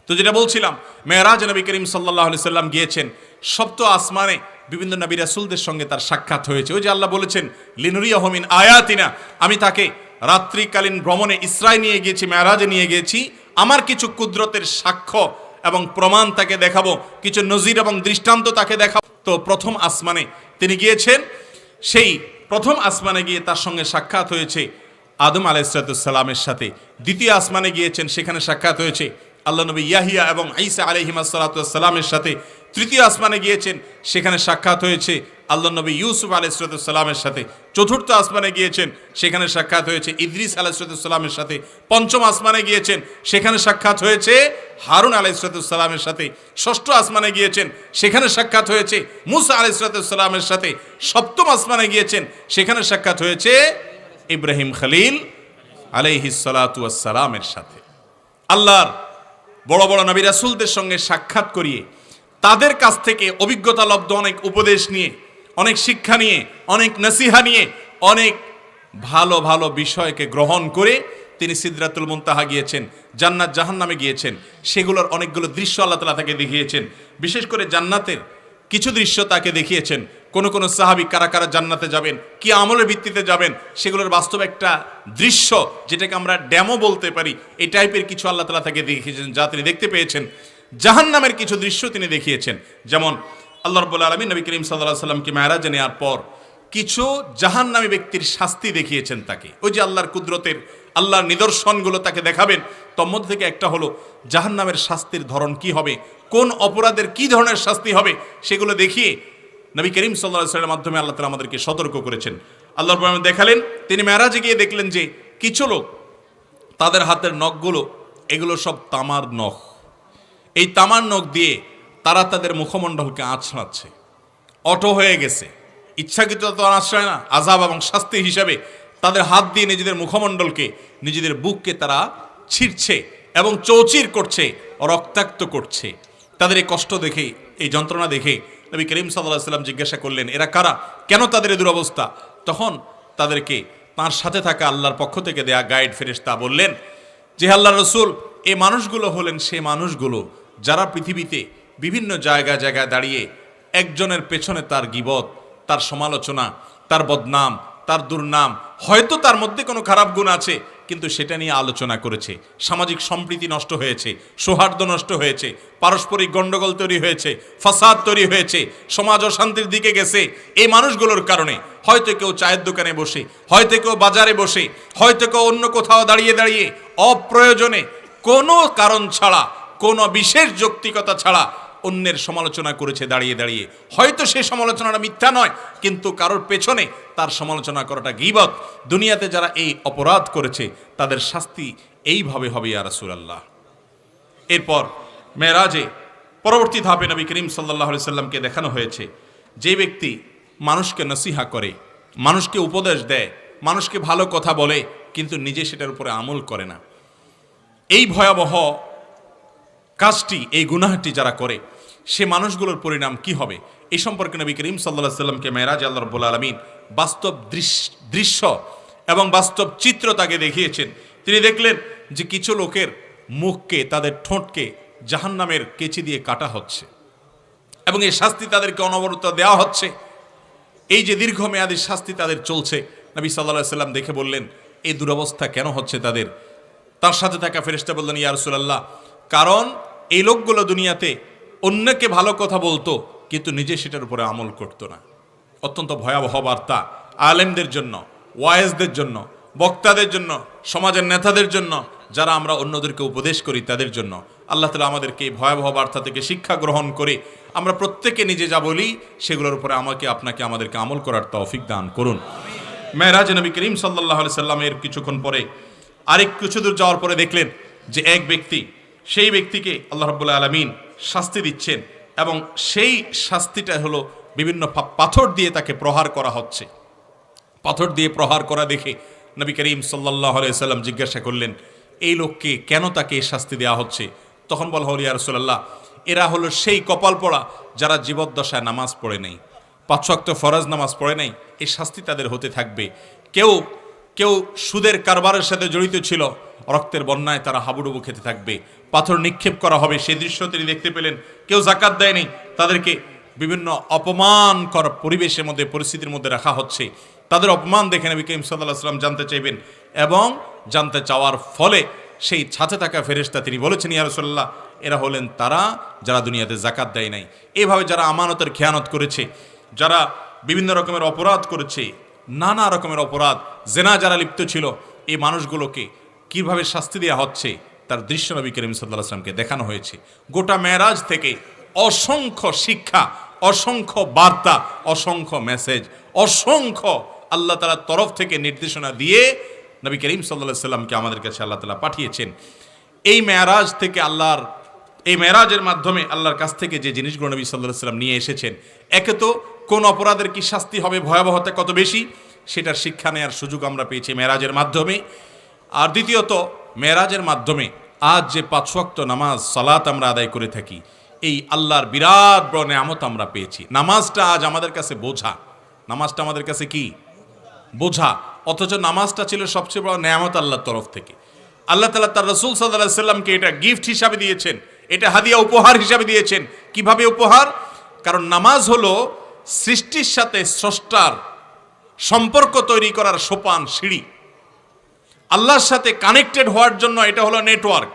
তো যেটা বলছিলাম, মেরাজ নবী করিম সাল্লাল্লাহু আলাইহি সাল্লাম গিয়েছেন, সপ্ত আসমানে বিভিন্ন নবী রাসূলদের সঙ্গে তার সাক্ষাৎ হয়েছে। ওই যে আল্লাহ বলেছেন, লিনুরিয়াহু মিন আয়াতিনা, আমি তাকে রাত্রিকালীন ভ্রমণে ইসরায় নিয়ে গিয়েছি, মেরাজে নিয়ে গিয়েছি, আমার কিছু কুদরতের সাক্ষ্য এবং প্রমাণ তাকে দেখাবো, কিছু নজির এবং দৃষ্টান্ত তাকে দেখাবো। তো প্রথম আসমানে তিনি গিয়েছেন, সেই প্রথম আসমানে গিয়ে তার সঙ্গে সাক্ষাৎ হয়েছে আদম আলাইহিসসালামের সাথে, দ্বিতীয় আসমানে গিয়েছেন, সেখানে সাক্ষাৎ হয়েছে আল্লাহ নবী ইয়াহিয়া এবং ঈসা আলাইহিসসালামের সাথে, তৃতীয় আসমানে গিয়েছেন, সেখানে সাক্ষাৎ হয়েছে আল্লাহ নবী ইউসুফ আলাইহিসসালামের সাথে, চতুর্থ আসমানে গিয়েছেন, সেখানে সাক্ষাৎ হয়েছে ইদ্রিস আলাইহিসসালামের সাথে, পঞ্চম আসমানে গিয়েছেন, সেখানে সাক্ষাৎ হয়েছে হারুন আলাইহিসসালামের সাথে, ষষ্ঠ আসমানে গিয়েছেন, সেখানে সাক্ষাৎ হয়েছে মুসা আলাইহিসসালামের সাথে, সপ্তম আসমানে গিয়েছেন, সেখানে সাক্ষাৎ হয়েছে ইব্রাহিম খলিল আলাইহিসসালামের সাথে। আল্লাহর বড় বড় নবী রাসূলদের সঙ্গে সাক্ষাৎ করিয়ে তাদের কাছ থেকে অভিজ্ঞতা লব্ধ অনেক উপদেশ নিয়ে, অনেক শিক্ষা নিয়ে, অনেক নসিহা নিয়ে, অনেক ভালো ভালো বিষয়কে গ্রহণ করে তিনি সিদরাতুল মুনতাহা গিয়েছেন, জান্নাত জাহান্নামে গিয়েছেন। সেগুলোর অনেকগুলো দৃশ্য আল্লাহ তাআলা তাকে দেখিয়েছেন। বিশেষ করে জান্নাতের কিছু দৃশ্য তাকে দেখিয়েছেন। কোন কোন সাহাবী কারা কারা জান্নাতে যাবেন, কি আমলের ভিত্তিতে যাবেন, সেগুলোর বাস্তব একটা দৃশ্য, যেটাকে আমরা ডেমো বলতে পারি, এই টাইপের কিছু আল্লাহ তাআলা তাকে দেখিয়েছেন, যা তিনি দেখতে পেয়েছেন। জাহান্নামের কিছু দৃশ্য তিনি দেখিয়েছেন। যেমন আল্লাহ রাব্বুল আলামিন নবী করিম সাল্লাল্লাহু আলাইহি ওয়াসাল্লামকে মেরাজে নেওয়ার পর কিছু জাহান্নামী ব্যক্তির শাস্তি দেখিয়েছেন তাকে। ওই যে আল্লাহর কুদরতের, আল্লাহর নিদর্শনগুলো তাকে দেখাবেন। তোর মধ্যে থেকে একটা হলো জাহান্নামের শাস্তির ধরন কি হবে, কোন অপরাধের কি ধরনের শাস্তি হবে, সেগুলো দেখিয়ে নবী করিম সাল্লাল্লাহু আলাইহি ওয়াসাল্লামের মাধ্যমে আল্লাহ তাআলা আমাদেরকে সতর্ক করেছেন। আল্লাহ রাব্বুল আলামিন দেখালেন, তিনি মেরাজে গিয়ে দেখলেন যে কিছু লোক, তাদের হাতের নখগুলো, এগুলো সব তামার নখ। এই তামার নখ দিয়ে তারা তাদের মুখমণ্ডলকে আঁচড়াচ্ছে, অটো হয়ে গেছে। ইচ্ছাকৃত তো আশ্রয় না, আযাব এবং শাস্তি হিসাবে তাদের হাত দিয়ে নিজেদের মুখমণ্ডলকে, নিজেদের বুককে তারা ছিঁড়ছে এবং চৌচির করছে, রক্তাক্ত করছে। তাদের এই কষ্ট দেখে, এই যন্ত্রণা দেখে নবী করিম সাল্লাল্লাহু আলাইহি ওয়াসাল্লাম জিজ্ঞাসা করলেন, এরা কারা, কেন তাদের এই দুরবস্থা? তখন তাদেরকে তার সাথে থাকা আল্লাহর পক্ষ থেকে দেয়া গাইড ফেরেশতা বললেন যে, আল্লাহর রাসূল, এই মানুষগুলো হলেন সেই মানুষগুলো যারা পৃথিবীতে বিভিন্ন জায়গায় জায়গায় দাঁড়িয়ে একজনের পেছনে তার গীবত, তার সমালোচনা, তার বদনাম, তার দুর্নাম, হয়তো তার মধ্যে কোনো খারাপ গুণ আছে, কিন্তু সেটা নিয়ে আলোচনা করেছে। সামাজিক সম্প্রীতি নষ্ট হয়েছে, সৌহার্দ্য নষ্ট হয়েছে, পারস্পরিক গণ্ডগোল তৈরি হয়েছে, ফাসাদ তৈরি হয়েছে, সমাজ অশান্তির দিকে গেছে। এই মানুষগুলোর কারণে হয়তো কেউ চায়ের দোকানে বসে, হয়তো কেউ বাজারে বসে, হয়তো কেউ অন্য কোথাও দাঁড়িয়ে দাঁড়িয়ে অপ্রয়োজনে কোনো কারণ ছাড়া, কোনো বিশেষ যৌক্তিকতা ছাড়া অন্যের সমালোচনা করেছে দাঁড়িয়ে দাঁড়িয়ে। হয়তো সেই সমালোচনাটা মিথ্যা নয়, কিন্তু কারোর পেছনে তার সমালোচনা করাটা গীবত। দুনিয়াতে যারা এই অপরাধ করেছে তাদের শাস্তি এইভাবে হবে ইয়া রাসূলুল্লাহ। এরপর মেরাজে পরবর্তী ধাপে নবী করিম সাল্লাল্লাহু আলাইহি সাল্লামকে দেখানো হয়েছে যে ব্যক্তি মানুষকে নসিহা করে, মানুষকে উপদেশ দেয়, মানুষকে ভালো কথা বলে, কিন্তু নিজে সেটার উপরে আমল করে না, এই ভয়াবহ কাজটি, এই গুনাহটি যারা করে, সে মানুষগুলোর পরিণাম কি হবে, এই সম্পর্কে নবী করিম সাল্লাল্লাহু আলাইহি সাল্লামকে মেরাজে আল্লাহ রাব্বুল আলামিন বাস্তব দৃশ্য এবং বাস্তব চিত্র তাকে দেখিয়েছেন। তিনি দেখলেন যে কিছু লোকের মুখকে, তাদের ঠোঁটকে জাহান্নামের কেচি দিয়ে কাটা হচ্ছে এবং এই শাস্তি তাদেরকে অনবরত দেওয়া হচ্ছে। এই যে দীর্ঘমেয়াদী শাস্তি তাদের চলছে, নবী সাল্লাল্লাহু আলাইহি সাল্লাম দেখে বললেন, এই দুরবস্থা কেন হচ্ছে তাদের? তার সাথে থাকা ফেরেশতা বললেন, ইয়া রাসূলুল্লাহ, কারণ এই লোকগুলো দুনিয়াতে অন্যকে ভালো কথা বলতো, কিন্তু নিজে সেটার উপরে আমল করতো না। অত্যন্ত ভয়াবহ বার্তা আলেমদের জন্য, ওয়াইজদের জন্য, বক্তাদের জন্য, সমাজের নেতাদের জন্য, যারা আমরা অন্যদেরকে উপদেশ করি তাদের জন্য। আল্লাহ তাআলা আমাদেরকে এই ভয়াবহ বার্তা থেকে শিক্ষা গ্রহণ করে আমরা প্রত্যেকে নিজে যা বলি সেগুলোর উপরে আমাকে, আপনাকে, আমাদেরকে আমল করার তৌফিক দান করুন। মেরাজে নবী করিম সাল্লাল্লাহু আলাইহি সাল্লামের কিছুক্ষণ পরে, আরেক কিছু দূর যাওয়ার পরে দেখলেন যে এক ব্যক্তি, সেই ব্যক্তিকে আল্লাহ রাব্বুল আলামিন শাস্তি দিচ্ছেন এবং সেই শাস্তিটা হলো বিভিন্ন পাথর দিয়ে তাকে প্রহার করা হচ্ছে। পাথর দিয়ে প্রহার করা দেখে নবী করিম সাল্লাল্লাহু আলাইহি সাল্লাম জিজ্ঞাসা করলেন, এই লোককে কেন তাকে এই শাস্তি দেওয়া হচ্ছে? তখন বলা হলো, ইয়া রাসূলুল্লাহ, এরা হলো সেই কপাল পড়া যারা জীবদ্দশায় নামাজ পড়ে নাই, ৫ ওয়াক্ত ফরজ নামাজ পড়ে নাই, এই শাস্তি তাদের হতে থাকবে। কেউ কেউ সুদের কারবারের সাথে জড়িত ছিল, রক্তের বন্যায় তারা হাবুডুবু খেতে থাকবে, পাথর নিক্ষেপ করা হবে। সেই দৃশ্য তিনি দেখতে পেলেন। কেউ যাকাত দেয়নি, তাদেরকে বিভিন্ন অপমানকর পরিবেশের মধ্যে, পরিস্থিতির মধ্যে রাখা হচ্ছে। তাদের অপমান দেখে নবী করিম সাল্লাল্লাহু আলাইহি ওয়াসাল্লাম জানতে চাইবেন এবং জানতে চাওয়ার ফলে সেই ছাতে থাকা ফেরেশতা তিনি বলেছেন, ইয়া রাসূলুল্লাহ, এরা হলেন তারা যারা দুনিয়াতে যাকাত দেয় নাই। এইভাবে যারা আমানতের খেয়ানত করেছে, যারা বিভিন্ন রকমের অপরাধ করেছে, নানা রকমের অপরাধ, জেনা যারা লিপ্ত ছিল, এই মানুষগুলোকে কিভাবে শাস্তি দেওয়া হচ্ছে তার দৃশ্য নবী করিম সাল্লাল্লাহু আলাইহি ওয়াসাল্লামকে দেখানো হয়েছে। গোটা মেরাজ থেকে অসংখ্য শিক্ষা, অসংখ্য বার্তা, অসংখ্য মেসেজ, অসংখ্য আল্লাহ তাআলার তরফ থেকে নির্দেশনা দিয়ে নবী করিম সাল্লাল্লাহু আলাইহি ওয়াসাল্লামকে আমাদের কাছে আল্লাহ তাআলা পাঠিয়েছেন। এই মেরাজ থেকে এই মেরাজের মাধ্যমে আল্লাহর কাছ থেকে যে জিনিসগুলো নবী সাল্লাল্লাহু আলাইহি ওয়াসাল্লাম নিয়ে এসেছেন, একে তো কোন অপরাধের কি শাস্তি হবে, ভয়াবহতা কত বেশি, সেটার শিক্ষা নেওয়ার সুযোগ আমরা পেয়েছি মেরাজের মাধ্যমে। আর দ্বিতীয়ত, মেরাজের মাধ্যমে আজ যে 5 ওয়াক্ত নামাজ সালাত আমরা আদায় করে থাকি, এই আল্লাহর বিরাট বড় নেয়ামত আমরা পেয়েছি। নামাজটা আজ আমাদের কাছে বোঝা, নামাজটা আমাদের কাছে কি বোঝা, অথচ নামাজটা ছিল সবচেয়ে বড় নেয়ামত আল্লাহর তরফ থেকে। আল্লাহ তাআলা তার রাসূল সাল্লাল্লাহু আলাইহি ওয়াসাল্লামকে এটা গিফট হিসাবে দিয়েছেন, এটা হাদিয়া উপহার হিসাবে দিয়েছেন। কিভাবে উপহার? কারণ নামাজ হলো সৃষ্টির সাথে স্রষ্টার সম্পর্ক তৈরি করার সোপান, সিঁড়ি। আল্লাহর সাথে কানেক্টেড হওয়ার জন্য এটা হলো নেটওয়ার্ক।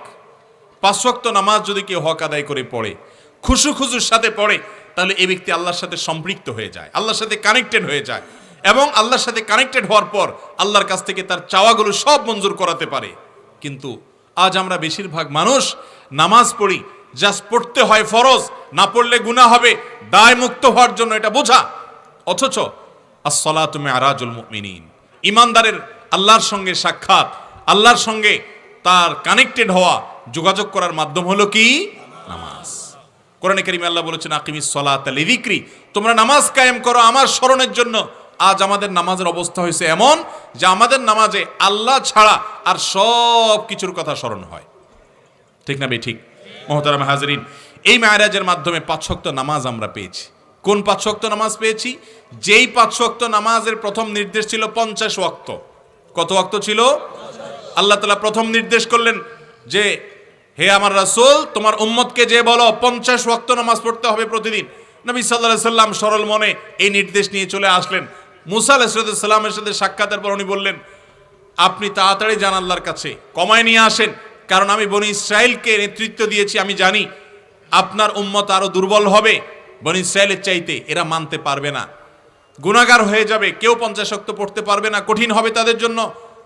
5 ওয়াক্ত নামাজ যদি কেউ হক আদায় করে পড়ে, খুশুর সাথে পড়ে, তাহলে এই ব্যক্তি আল্লাহর সাথে সম্পৃক্ত হয়ে যায়, আল্লাহর সাথে কানেক্টেড হয়ে যায়, এবং আল্লাহর সাথে কানেক্টেড হওয়ার পর আল্লাহর কাছ থেকে তার চাওয়াগুলো সব মঞ্জুর করাতে পারে। কিন্তু আজ আমরা বেশিরভাগ মানুষ নামাজ পড়ি, জাস্ট পড়তে হয় ফরজ, না পড়লে গুনাহ হবে, দায় মুক্ত হওয়ার জন্য এটা বোঝা। অথচ আস-সালাতু মি'রাজুল মুমিনিন, ঈমানদারের আল্লাহর সঙ্গে সাক্ষাৎ, আল্লাহর সঙ্গে তার কানেক্টেড হওয়া, যোগাযোগ করার মাধ্যম হলো কি? নামাজ। কোরআনে কারীমে আল্লাহ বলেছেন আকিমিস সালাতা লিযিকরি, তোমরা নামাজ কায়েম করো আমার স্মরণের জন্য। আজ আমাদের নামাজের অবস্থা হয়েছে এমন যে আমাদের নামাজে আল্লাহ ছাড়া আর সব কিছুর কথা স্মরণ হয়। ঠিক না ঠিক? মুহতারাম হাজরিন, এই মেরাজের মাধ্যমে 5 ওয়াক্ত নামাজ আমরা পেয়েছি। কোন 5 ওয়াক্ত নামাজ পেয়েছি? যেই 5 ওয়াক্ত নামাজের প্রথম নির্দেশ ছিল 50 ওয়াক্ত। কত ওয়াক্ত ছিল? আল্লাহ তাআলা প্রথম নির্দেশ করলেন যে হে আমার রাসূল, তোমার উম্মতকে যে বলো 50 ওয়াক্ত নামাজ পড়তে হবে প্রতিদিন। নবী সাল্লাল্লাহু আলাইহি সাল্লাম সরল মনে এই নির্দেশ নিয়ে চলে আসলেন। মুসা আলাইহিস সালামের সাথে সাক্ষাতের পর উনি বললেন, আপনি তাড়াতাড়ি যান আল্লাহর কাছে, কমায় নিয়ে আসেন, কারণ আমি বনি ইসরাইলকে নেতৃত্ব দিয়েছি, আমি জানি আপনার উম্মত আরো দুর্বল হবে বনি ইসরাইলের চাইতে, এরা মানতে পারবে না, গুনাহগার হয়ে যাবে, কেউ 50 ওয়াক্ত পড়তে পারবে না, কঠিন হবে তাদের জন্য।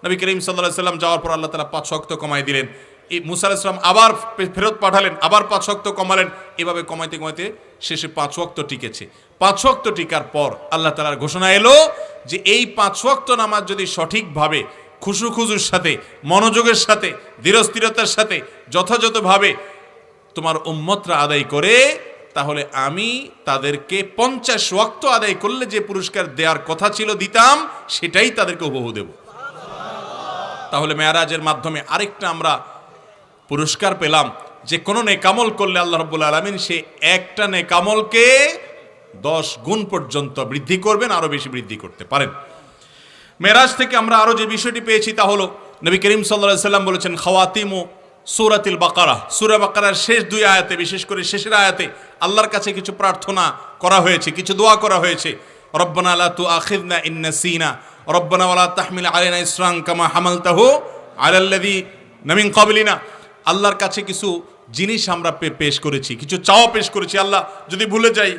নবী করিম সাল্লাল্লাহু আলাইহি সাল্লাম যাওয়ার পর আল্লাহ তাআলা 5 ওয়াক্ত কমায় দিলেন। এই মুসা আলাইহিস সালাম আবার ফেরত পাঠালেন, আবার 5 ওয়াক্ত কমালেন, এভাবে কমাইতে কমাইতে শেষে 5 ওয়াক্ত টিকেছে। 5 ওয়াক্ত টিকার পর আল্লাহ তাআলার ঘোষণা এলো যে এই 5 ওয়াক্ত নামাজ যদি সঠিকভাবে, খুশুর সাথে, মনোযোগের সাথে, ধীরস্থিরতার সাথে, যথাযথভাবে তোমার উম্মতরা আদায় করে, তাহলে আমি তাদেরকে 50 ওয়াক্ত আদায় করলে যে পুরস্কার দেওয়ার কথা ছিল দিতাম, সেটাই তাদেরকে হুবহু দেব। তাহলে মেরাজের মাধ্যমে আরেকটা আমরা পুরস্কার পেলাম যে কোনো নেকামল করলে আল্লাহ রাব্বুল আলামিন সে একটা নেকামলকে 10 গুণ পর্যন্ত বৃদ্ধি করবেন, আরো বেশি বৃদ্ধি করতে পারেন। মেরাজ থেকে আমরা আরো যে বিষয়টি পেয়েছি তা হলো নবী করিম সাল্লাল্লাহু আলাইহি সাল্লাম বলেছেন খাওয়াতিমু সূরাতুল বাকারা, সূরা বাকারার শেষ 2 আয়াতে, বিশেষ করে শেষের আয়াতে আল্লাহর কাছে কিছু প্রার্থনা করা হয়েছে, কিছু দোয়া করা হয়েছে। রব্বানা লা তুআখিযনা ইন নাসিনা, রব্বানা ওয়ালা তাহমিল আলাইনা ইসরান কামা হামালতাহু আলাল্লাযিনা মিন ক্বাবলিনা। আল্লাহর কাছে কিছু জিনিস আমরা পেশ করেছি, কিছু চাওয়া পেশ করেছি। আল্লাহ, যদি ভুলে যাই,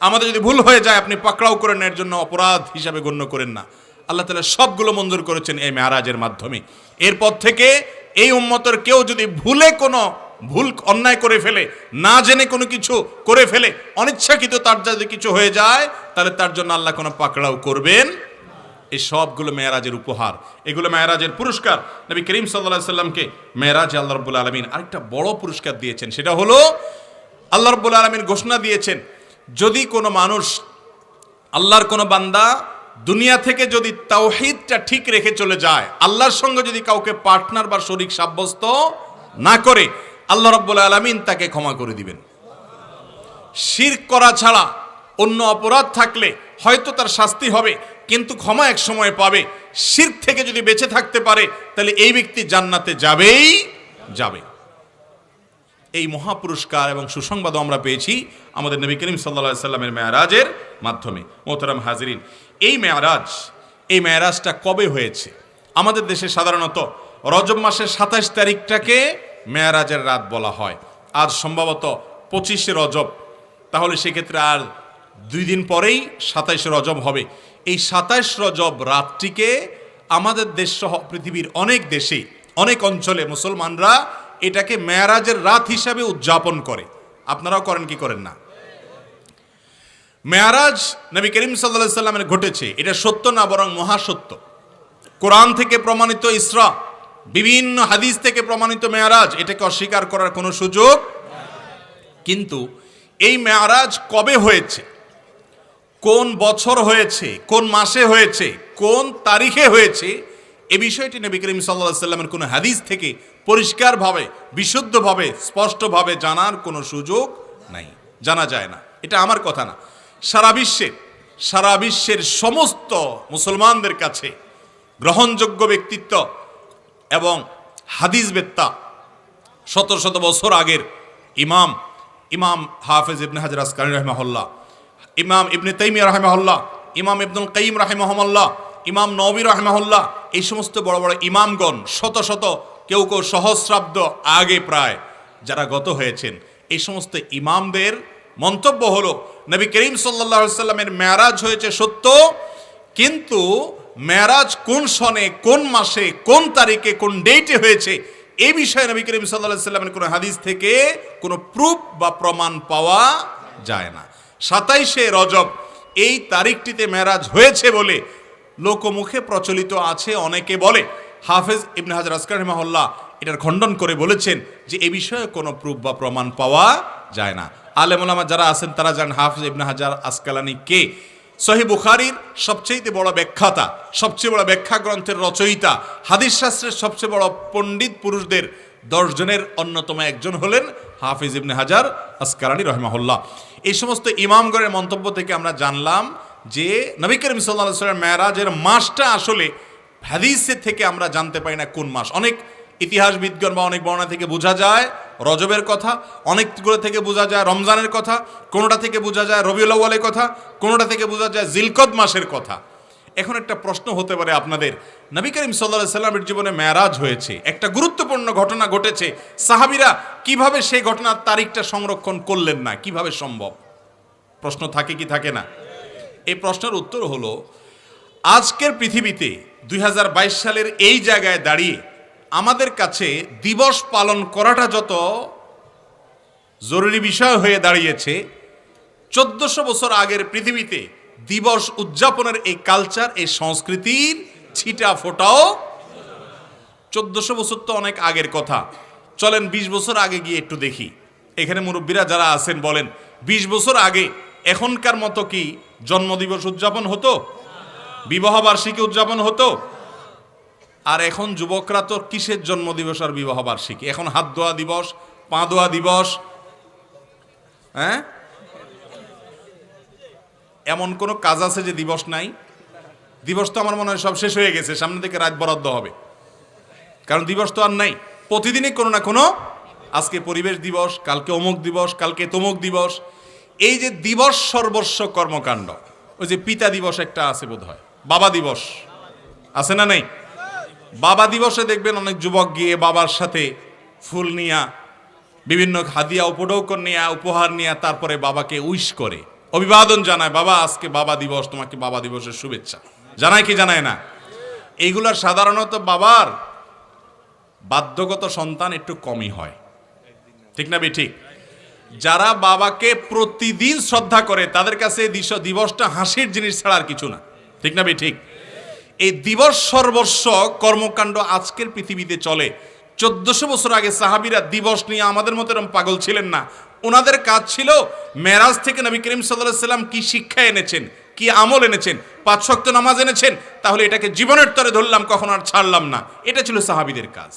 আমাদের যদি ভুল হয়ে যায়, আপনি পাকড়াও করেন না, এর জন্য অপরাধ হিসাবে গণ্য করেন না। আল্লাহ তাআলা সবগুলো মঞ্জুর করেছেন এই মেরাজের মাধ্যমে। এরপর থেকে এই উম্মতের কেউ যদি ভুলে কোনো ভুল অন্যায় করে ফেলে, না জেনে কোনো কিছু করে ফেলে, অনিচ্ছাকৃত তার যদি কিছু হয়ে যায়, তাহলে তার জন্য আল্লাহ কোনো পাকড়াও করবেন। এই সবগুলো মেরাজের উপহার, এগুলো মেরাজের পুরস্কার। নবী করিম সাল্লাল্লাহু আলাইহি সাল্লামকে মেরাজে আল্লাহ রাব্বুল আলামিন আরেকটা বড় পুরস্কার দিয়েছেন। সেটা হলো আল্লাহ রাব্বুল আলামিন ঘোষণা দিয়েছেন, যদি কোনো মানুষ, আল্লাহর কোনো বান্দা দুনিয়া থেকে যদি তাওহীদটা ঠিক রেখে চলে যায়, আল্লাহর সঙ্গে যদি কাউকে পার্টনার বা শরীক সাব্যস্ত না করে, আল্লাহ রাব্বুল আলামিন তাকে ক্ষমা করে দিবেন। শিরক করা ছাড়া অন্য অপরাধ থাকলে হয়তো তার শাস্তি হবে, কিন্তু ক্ষমা এক সময় পাবে। শিরক থেকে যদি বেঁচে থাকতে পারে, তাহলে এই ব্যক্তি জান্নাতে যাবেই যাবে। এই মহাপুরস্কার এবং সুসংবাদও আমরা পেয়েছি আমাদের নবী করিম সাল্লাল্লাহু আলাইহি সাল্লামের মেরাজের মাধ্যমে। মোহতারাম হাজিরিন, এই মেরাজটা কবে হয়েছে? আমাদের দেশে সাধারণত রজব মাসের 27 তারিখটাকে মেরাজের রাত বলা হয়। আজ সম্ভবত 25শে রজব, তাহলে সেক্ষেত্রে আর 2 দিন পরেই 27শে রজব হবে। এই 27 রজব রাতটিকে আমাদের দেশ সহ পৃথিবীর অনেক দেশে অনেক অঞ্চলে মুসলমানরা এটাকে মেরাজের রাত হিসাবে উদযাপন করে। আপনারাও করেন কি করেন না? মেরাজ নবী করিম সাল্লাল্লাহু আলাইহি সাল্লামের ঘটেছে, এটা সত্য না বরং মহাসত্য। কোরআন থেকে প্রমাণিত ইসরা, বিভিন্ন হাদিস থেকে প্রমাণিত মেরাজ, এটাকে অস্বীকার করার কোনো সুযোগ। কিন্তু এই মেরাজ কবে হয়েছে, কোন বছর হয়েছে, কোন মাসে হয়েছে, কোন তারিখে হয়েছে, এ বিষয়টি নবী করিম সাল্লাল্লাহু আলাইহি সাল্লামের কোনো হাদিস থেকে পরিষ্কারভাবে, বিশুদ্ধভাবে, স্পষ্টভাবে জানার কোনো সুযোগ নাই, জানা যায় না। এটা আমার কথা না, সারা বিশ্বের সমস্ত মুসলমানদের কাছে গ্রহণযোগ্য ব্যক্তিত্ব এবং হাদিস বেত্তা, শত শত বছর আগের ইমাম হাফেজ ইবনে হাজার আসকালানী রাহিমাহুল্লাহ, ইমাম ইবনে তাইমিয়া রাহিমাহুল্লাহ, ইমাম ইবনুল কাইয়িম রাহিমাহুল্লাহ, ইমাম নববী রাহিমাহুল্লাহ, এই সমস্ত বড় বড় ইমামগণ শত শত, কেউ কেউ সহস্রাব্দ আগে প্রায় যারা গত হয়েছেন, এই সমস্ত ইমামদের মন্তব্য হলো নবী করিম সাল্লাল্লাহু আলাইহি সাল্লামের মেরাজ হয়েছে সত্য, কিন্তু মেরাজ কোন সনে, কোন মাসে, কোন তারিখে, কোন ডেটে হয়েছে এই বিষয়ে নবী করিম সাল্লাল্লাহু আলাইহি সাল্লামের কোনো হাদিস থেকে কোনো প্রুফ বা প্রমাণ পাওয়া যায় না। 27শে রজব এই তারিখটিতে মেরাজ হয়েছে বলে লোকমুখে প্রচলিত আছে, অনেকে বলে। হাফেজ ইবনে হাজার আসকালানী রাহিমাহুল্লাহ এটার খণ্ডন করে বলেছেন যে এই বিষয়ে কোনো প্রুফ বা প্রমাণ পাওয়া যায় না। আলেম ওলামা যারা আছেন তারা জানেন হাফেজ ইবনে হাজার আসকালানী কে। সহিহ বুখারীর সবচেয়ে বড় ব্যাখ্যাতা, সবচেয়ে বড় ব্যাখ্যা গ্রন্থের রচয়িতা, হাদিস শাস্ত্রের সবচেয়ে বড় পণ্ডিত পুরুষদের 10 জনের অন্যতম একজন হলেন হাফেজ ইবনে হাজার আসকালানী রাহিমাহুল্লাহ। এই সমস্ত ইমামগণের মন্তব্য থেকে আমরা জানলাম যে নবী করিম সাল্লাল্লাহু আলাইহি ওয়াসাল্লাম মেরাজের মাসটা আসলে হাদিসের থেকে আমরা জানতে পারি না কোন মাস। অনেক ইতিহাসবিদগণ বা অনেক বর্ণনা থেকে বোঝা যায় রজবের কথা, অনেকগুলো থেকে বোঝা যায় রমজানের কথা, কোনোটা থেকে বোঝা যায় রবিউল আউয়ালের কথা, কোনোটা থেকে বোঝা যায় জিলকদ মাসের কথা। এখন একটা প্রশ্ন হতে পারে আপনাদের, নবী করিম সাল্লাল্লাহু আলাইহি সাল্লামের জীবনে মেরাজ হয়েছে, একটা গুরুত্বপূর্ণ ঘটনা ঘটেছে, সাহাবীরা কিভাবে সেই ঘটনার তারিখটা সংরক্ষণ করলেন না, কিভাবে সম্ভব? প্রশ্ন থাকে কি থাকে না? এই প্রশ্নের উত্তর হলো, আজকের পৃথিবীতে 2022 সালের এই জায়গায় দাঁড়িয়ে আমাদের কাছে দিবস পালন করাটা যত জরুরি বিষয় হয়ে দাঁড়িয়েছে, 1400 বছর আগের পৃথিবীতে দিবস উদযাপনের এই কালচার, এই সংস্কৃতির ছিটা ফোটাও 1400 বছর তো অনেক আগের কথা। চলেন 20 বছর আগে গিয়ে একটু দেখি। এখানে মুরব্বীরা যারা আছেন বলেন, 20 বছর আগে এখনকার মতো কি জন্মদিবস উদযাপন হতো, বিবাহ বার্ষিকী উদযাপন হতো? আর এখন যুবকরা তো কিসের জন্মদিবস আর বিবাহ বার্ষিকী, এখন হাত ধোয়া দিবস, পা ধোয়া দিবস, হ্যাঁ? এমন কোনো কাজ আছে যে দিবস নাই? দিবস তো আমার মনে হয় সব শেষ হয়ে গেছে, সামনে থেকে রাত বরাদ্দ হবে, কারণ দিবস তো আর নাই। প্রতিদিনই কোনো না কোনো, আজকে পরিবেশ দিবস, কালকে অমুক দিবস, কালকে তমুক দিবস। এই যে দিবস সর্বস্ব কর্মকাণ্ড, ওই যে পিতা দিবস একটা আছে বোধহয়, বাবা দিবস আছে না নেই? বাবা দিবসে দেখবেন অনেক যুবক গিয়ে বাবার সাথে ফুল নিয়া, বিভিন্ন হাদিয়া উপঢৌকন নিয়া, উপহার নিয়া, তারপরে বাবাকে উইশ করে, অভিবাদন জানায়, বাবা আজকে বাবা দিবস, তোমাকে বাবা দিবসের শুভেচ্ছা জানায় কি জানায় না? এইগুলার সাধারণত বাবার বাধ্যগত সন্তান একটু কমই হয়, ঠিক না ঠিক? যারা বাবাকে প্রতিদিন শ্রদ্ধা করে তাদের কাছে দিবসটা হাসির জিনিস ছাড়া আর কিছু না, ঠিক না ঠিক? এই দিবস সর্বস্ব কর্মকাণ্ড আজকের পৃথিবীতে চলে। 1400 বছর আগে সাহাবীরা দিবস নিয়ে আমাদের মতো এরকম পাগল ছিলেন না। ওনাদের কাজ ছিল মেরাজ থেকে নবী করিম সাল্লাল্লাহু আলাইহি সাল্লাম কি শিক্ষা এনেছেন, কি আমল এনেছেন, 5 ওয়াক্ত নামাজ এনেছেন, তাহলে এটাকে জীবনের তরে ধরলাম, কখনো আর ছাড়লাম না। এটা ছিল সাহাবীদের কাজ।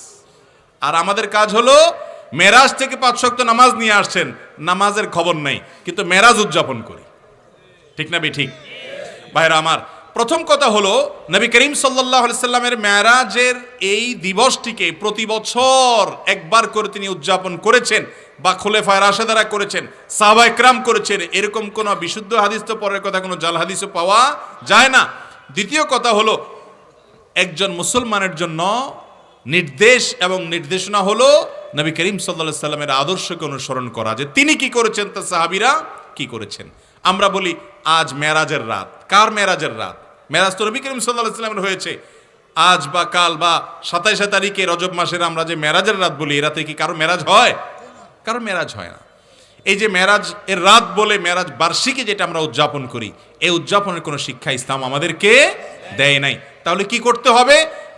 আর আমাদের কাজ হলো মেরাজ থেকে 5 ওয়াক্ত নামাজ নিয়ে আসছেন, নামাজের খবর নেই, কিন্তু মেরাজ উদযাপন করি, ঠিক না ঠিক? ভাইরা আমার, প্রথম কথা হলো নবী করিম সাল্লাল্লাহু আলাইহি সাল্লামের মেরাজের এই দিবসটিকে প্রতি বছর একবার করে তিনি উদযাপন করেছেন, বা খোলাফায়ে রাশেদারা করেছেন, সাহাবায়ে কেরাম করেছেন, এরকম কোনো বিশুদ্ধ হাদিস তো পরের কথা, কোনো জাল হাদিসও পাওয়া যায় না। দ্বিতীয় কথা হলো, একজন মুসলমানের জন্য নির্দেশ এবং নির্দেশনা হলো নবী করিম সাল্লাল্লাহু আলাইহি সাল্লামের আদর্শকে অনুসরণ করা, যে তিনি কি করেছেন তা সাহাবীরা কি করেছেন। আমরা বলি আজ মেরাজের রাত, কার মেরাজের রাত? মেরাজ তো নবী করিম সাল্লাল্লাহু আলাইহি সাল্লামের হয়েছে। আজ বা কাল বা 27 তারিখে রজব মাসের আমরা যে মেরাজের রাত বলি, এ রাতে কি কারো মেরাজ হয়? কারো মেরাজ হয় না। এই যে মেরাজ এর রাত বলে মেরাজ বার্ষিকী যেটা আমরা উদযাপন করি, এই উদযাপনের কোনো শিক্ষা ইসলাম আমাদেরকে দেয় নাই। তাহলে কি করতে হবে?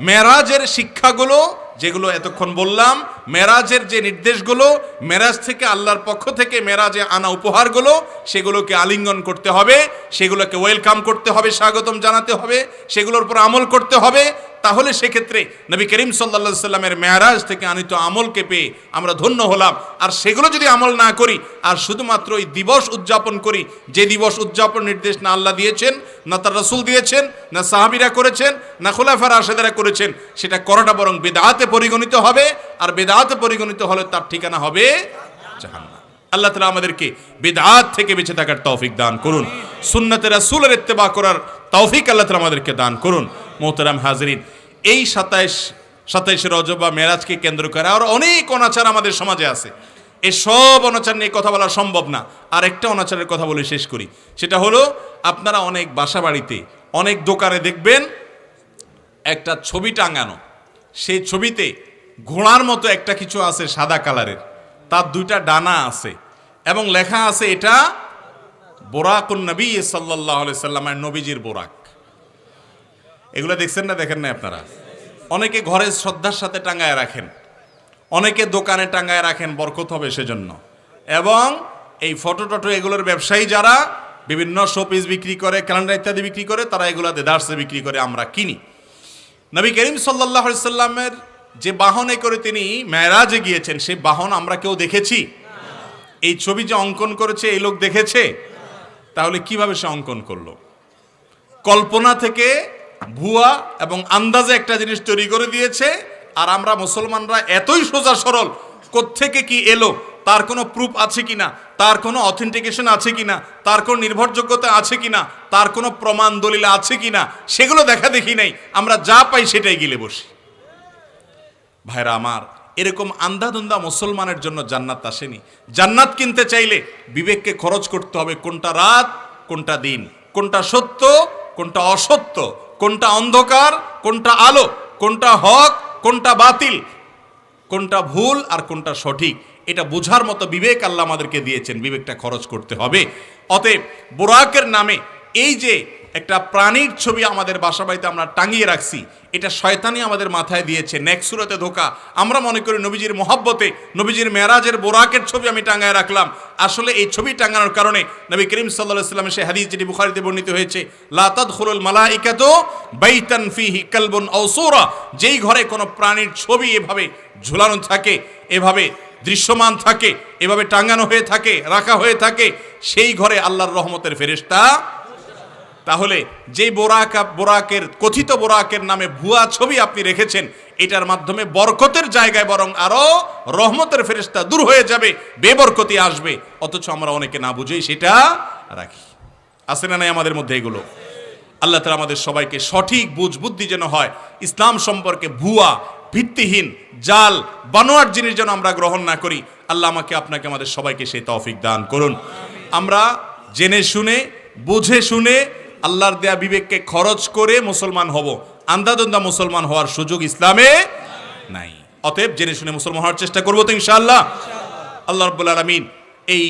মেরাজের শিক্ষাগুলো যেগুলো এতক্ষণ বললাম, মেরাজের যে নির্দেশগুলো, মেরাজ থেকে আল্লাহর পক্ষ থেকে মেরাজে আনা উপহারগুলো, সেগুলোকে আলিঙ্গন করতে হবে, সেগুলোকে ওয়েলকাম করতে হবে, স্বাগতম জানাতে হবে, সেগুলোর উপর আমল করতে হবে। তাহলে সেক্ষেত্রে নবী করিম সাল্লাল্লাহু আলাইহি সাল্লামের মেরাজ থেকে আনিত আমলকে পেয়ে আমরা ধন্য হলাম। আর সেগুলো যদি আমল না করি, আর শুধুমাত্র ওই দিবস উদযাপন করি, যে দিবস উদযাপন নির্দেশ না আল্লাহ দিয়েছেন, না তার রাসূল দিয়েছেন, না সাহাবীরা করেছেন, না খুলাফায়ে রাশিদিনরা করেছেন, সেটা করাটা বরং বিদআতে পরিগণিত হবে। আর বিদআতে পরিগণিত হলে তার ঠিকানা হবে জাহান্নাম। আল্লাহ তাআলা আমাদেরকে বিদআত থেকে বেঁচে থাকার তৌফিক দান করুন, সুন্নতে রাসূলের ইত্তেবা করার তৌফিক আল্লাহ তাআলা আমাদেরকে দান করুন। মোহতারাম হাজরিন, এই 27 রজব বা মেরাজকে কেন্দ্র করে আর অনেক অনাচার আমাদের সমাজে আছে। এই সব অনাচার নিয়ে কথা বলা সম্ভব না। আর একটা অনাচারের কথা বলে শেষ করি, সেটা হলো আপনারা অনেক বাসা বাড়িতে, অনেক দোকানে দেখবেন একটা ছবি টাঙানো, সেই ছবিতে ঘোড়ার মতো একটা কিছু আছে সাদা কালারের, তার 2টা ডানা আছে এবং লেখা আছে এটা বোরাকুন নবী সাল্লাল্লাহু আলাইহি সাল্লামের, নবীজির বোরাক। এগুলো দেখছেন না? দেখেন না আপনারা? অনেকে ঘরে শ্রদ্ধার সাথে টাঙ্গায় রাখেন, অনেকে দোকানে টাঙ্গায় রাখেন, বরকত হবে সেজন্য। এবং এই ফটো টটো এগুলোর ব্যবসায়ী যারা বিভিন্ন শোপিস বিক্রি করে, ক্যালেন্ডার ইত্যাদি বিক্রি করে, তারা এগুলো দেদারসে বিক্রি করে, আমরা কিনি। নবী করিম সাল্লাল্লাহু আলাইহি সাল্লামের যে বাহনে করে তিনি মেরাজে গিয়েছেন, সেই বাহন আমরা কেউ দেখেছি? এই ছবি যে অঙ্কন করেছে এই লোক দেখেছে? তাহলে কিভাবে সে অঙ্কন করলো? কল্পনা থেকে ভুয়া এবং আন্দাজে একটা জিনিস তৈরি করে দিয়েছে। আর আমরা মুসলমানরা এতই সোজা সরল, কোত্থেকে কি এলো, তার কোনো প্রুফ আছে কিনা, তার কোনো অথেন্টিকেশন আছে কিনা, তার কোনো নির্ভরযোগ্যতা আছে কিনা, তার কোনো প্রমাণ দলিল আছে কিনা, সেগুলো দেখা দেখি নাই, আমরা যা পাই সেটাই গিলে বসি। ভাইরা আমার, এরকম আন্ধাধুন্ধা মুসলমানের জন্য জান্নাত আসেনি। জান্নাত কিনতে চাইলে বিবেককে খরচ করতে হবে, কোনটা রাত কোনটা দিন, কোনটা সত্য কোনটা অসত্য, কোনটা অন্ধকার কোনটা আলো, কোনটা হক কোনটা বাতিল, কোনটা ভুল আর কোনটা সঠিক, এটা বোঝার মতো বিবেক আল্লাহ আমাদেরকে দিয়েছেন। বিবেকটা খরচ করতে হবে। অতএব বোরাকের নামে এই যে একটা প্রাণীর ছবি আমাদের বাসা বাড়িতে আমরা টাঙিয়ে রাখছি, এটা শয়তানি আমাদের মাথায় দিয়েছে, নেক সুরতে ধোকা। আমরা মনে করি নবীজির মহব্বতে নবীজির মেরাজের বোরাকের ছবি আমি টাঙায় রাখলাম। আসলে এই ছবি টাঙানোর কারণে নবী করিম সাল্লাল্লাহু আলাইহি ওয়াসাল্লামের সেই হাদিস যেটি বুখারীতে বর্ণিত হয়েছে, লা তাদখুলুল মালাইকাতু বাইতান ফিহি কালবুন আও সূরা, যেই ঘরে কোনো প্রাণীর ছবি এভাবে ঝুলানো থাকে, এভাবে দৃশ্যমান থাকে, এভাবে টাঙানো হয়ে থাকে, রাখা হয়ে থাকে, সেই ঘরে আল্লাহর রহমতের ফেরেশতা। তাহলে যে বোরাকের কথিত বোরাকের নামে ভুয়া ছবি আপনি রেখেছেন, এটার মাধ্যমে বরকতের জায়গায় বরং আরো রহমতের ফেরেশতা দূর হয়ে যাবে, বেবরকতি আসবে। অথচ আমরা অনেকে না বুঝেই সেটা রাখি। আছে না নাই আমাদের মধ্যে এগুলো? আল্লাহ তাআলা আমাদের সবাইকে সঠিক বুঝ বুদ্ধি যেন হয়, ইসলাম সম্পর্কে ভুয়া ভিত্তিহীন জাল বানোয়ার জিনিস যেন আমরা গ্রহণ না করি। আল্লাহ আমাকে আপনাকে আমাদের সবাইকে সেই তৌফিক দান করুন। আমরা জেনে শুনে বুঝে শুনে আল্লাহর দেয়া বিবেককে খরচ করে মুসলমান হব, আন্ধাধুন্ধা মুসলমান হওয়ার সুযোগ ইসলামে নাই। অতএব জেনে শুনে মুসলমান হওয়ার চেষ্টা করবো তো ইনশাআল্লাহ। আল্লাহ রাব্বুল আলামিন এই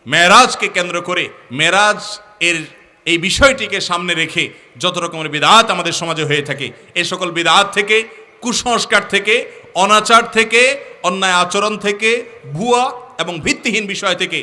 মেরাজকে কেন্দ্র করে, মেরাজ এর এই বিষয়টিকে সামনে রেখে যত রকমের বিদআত আমাদের সমাজে হয়ে থাকে, এই সকল বিদআত থেকে, কুসংস্কার থেকে, অনাচার থেকে, অন্যায় আচরণ থেকে, ভুয়া এবং ভিত্তিহীন বিষয় থেকে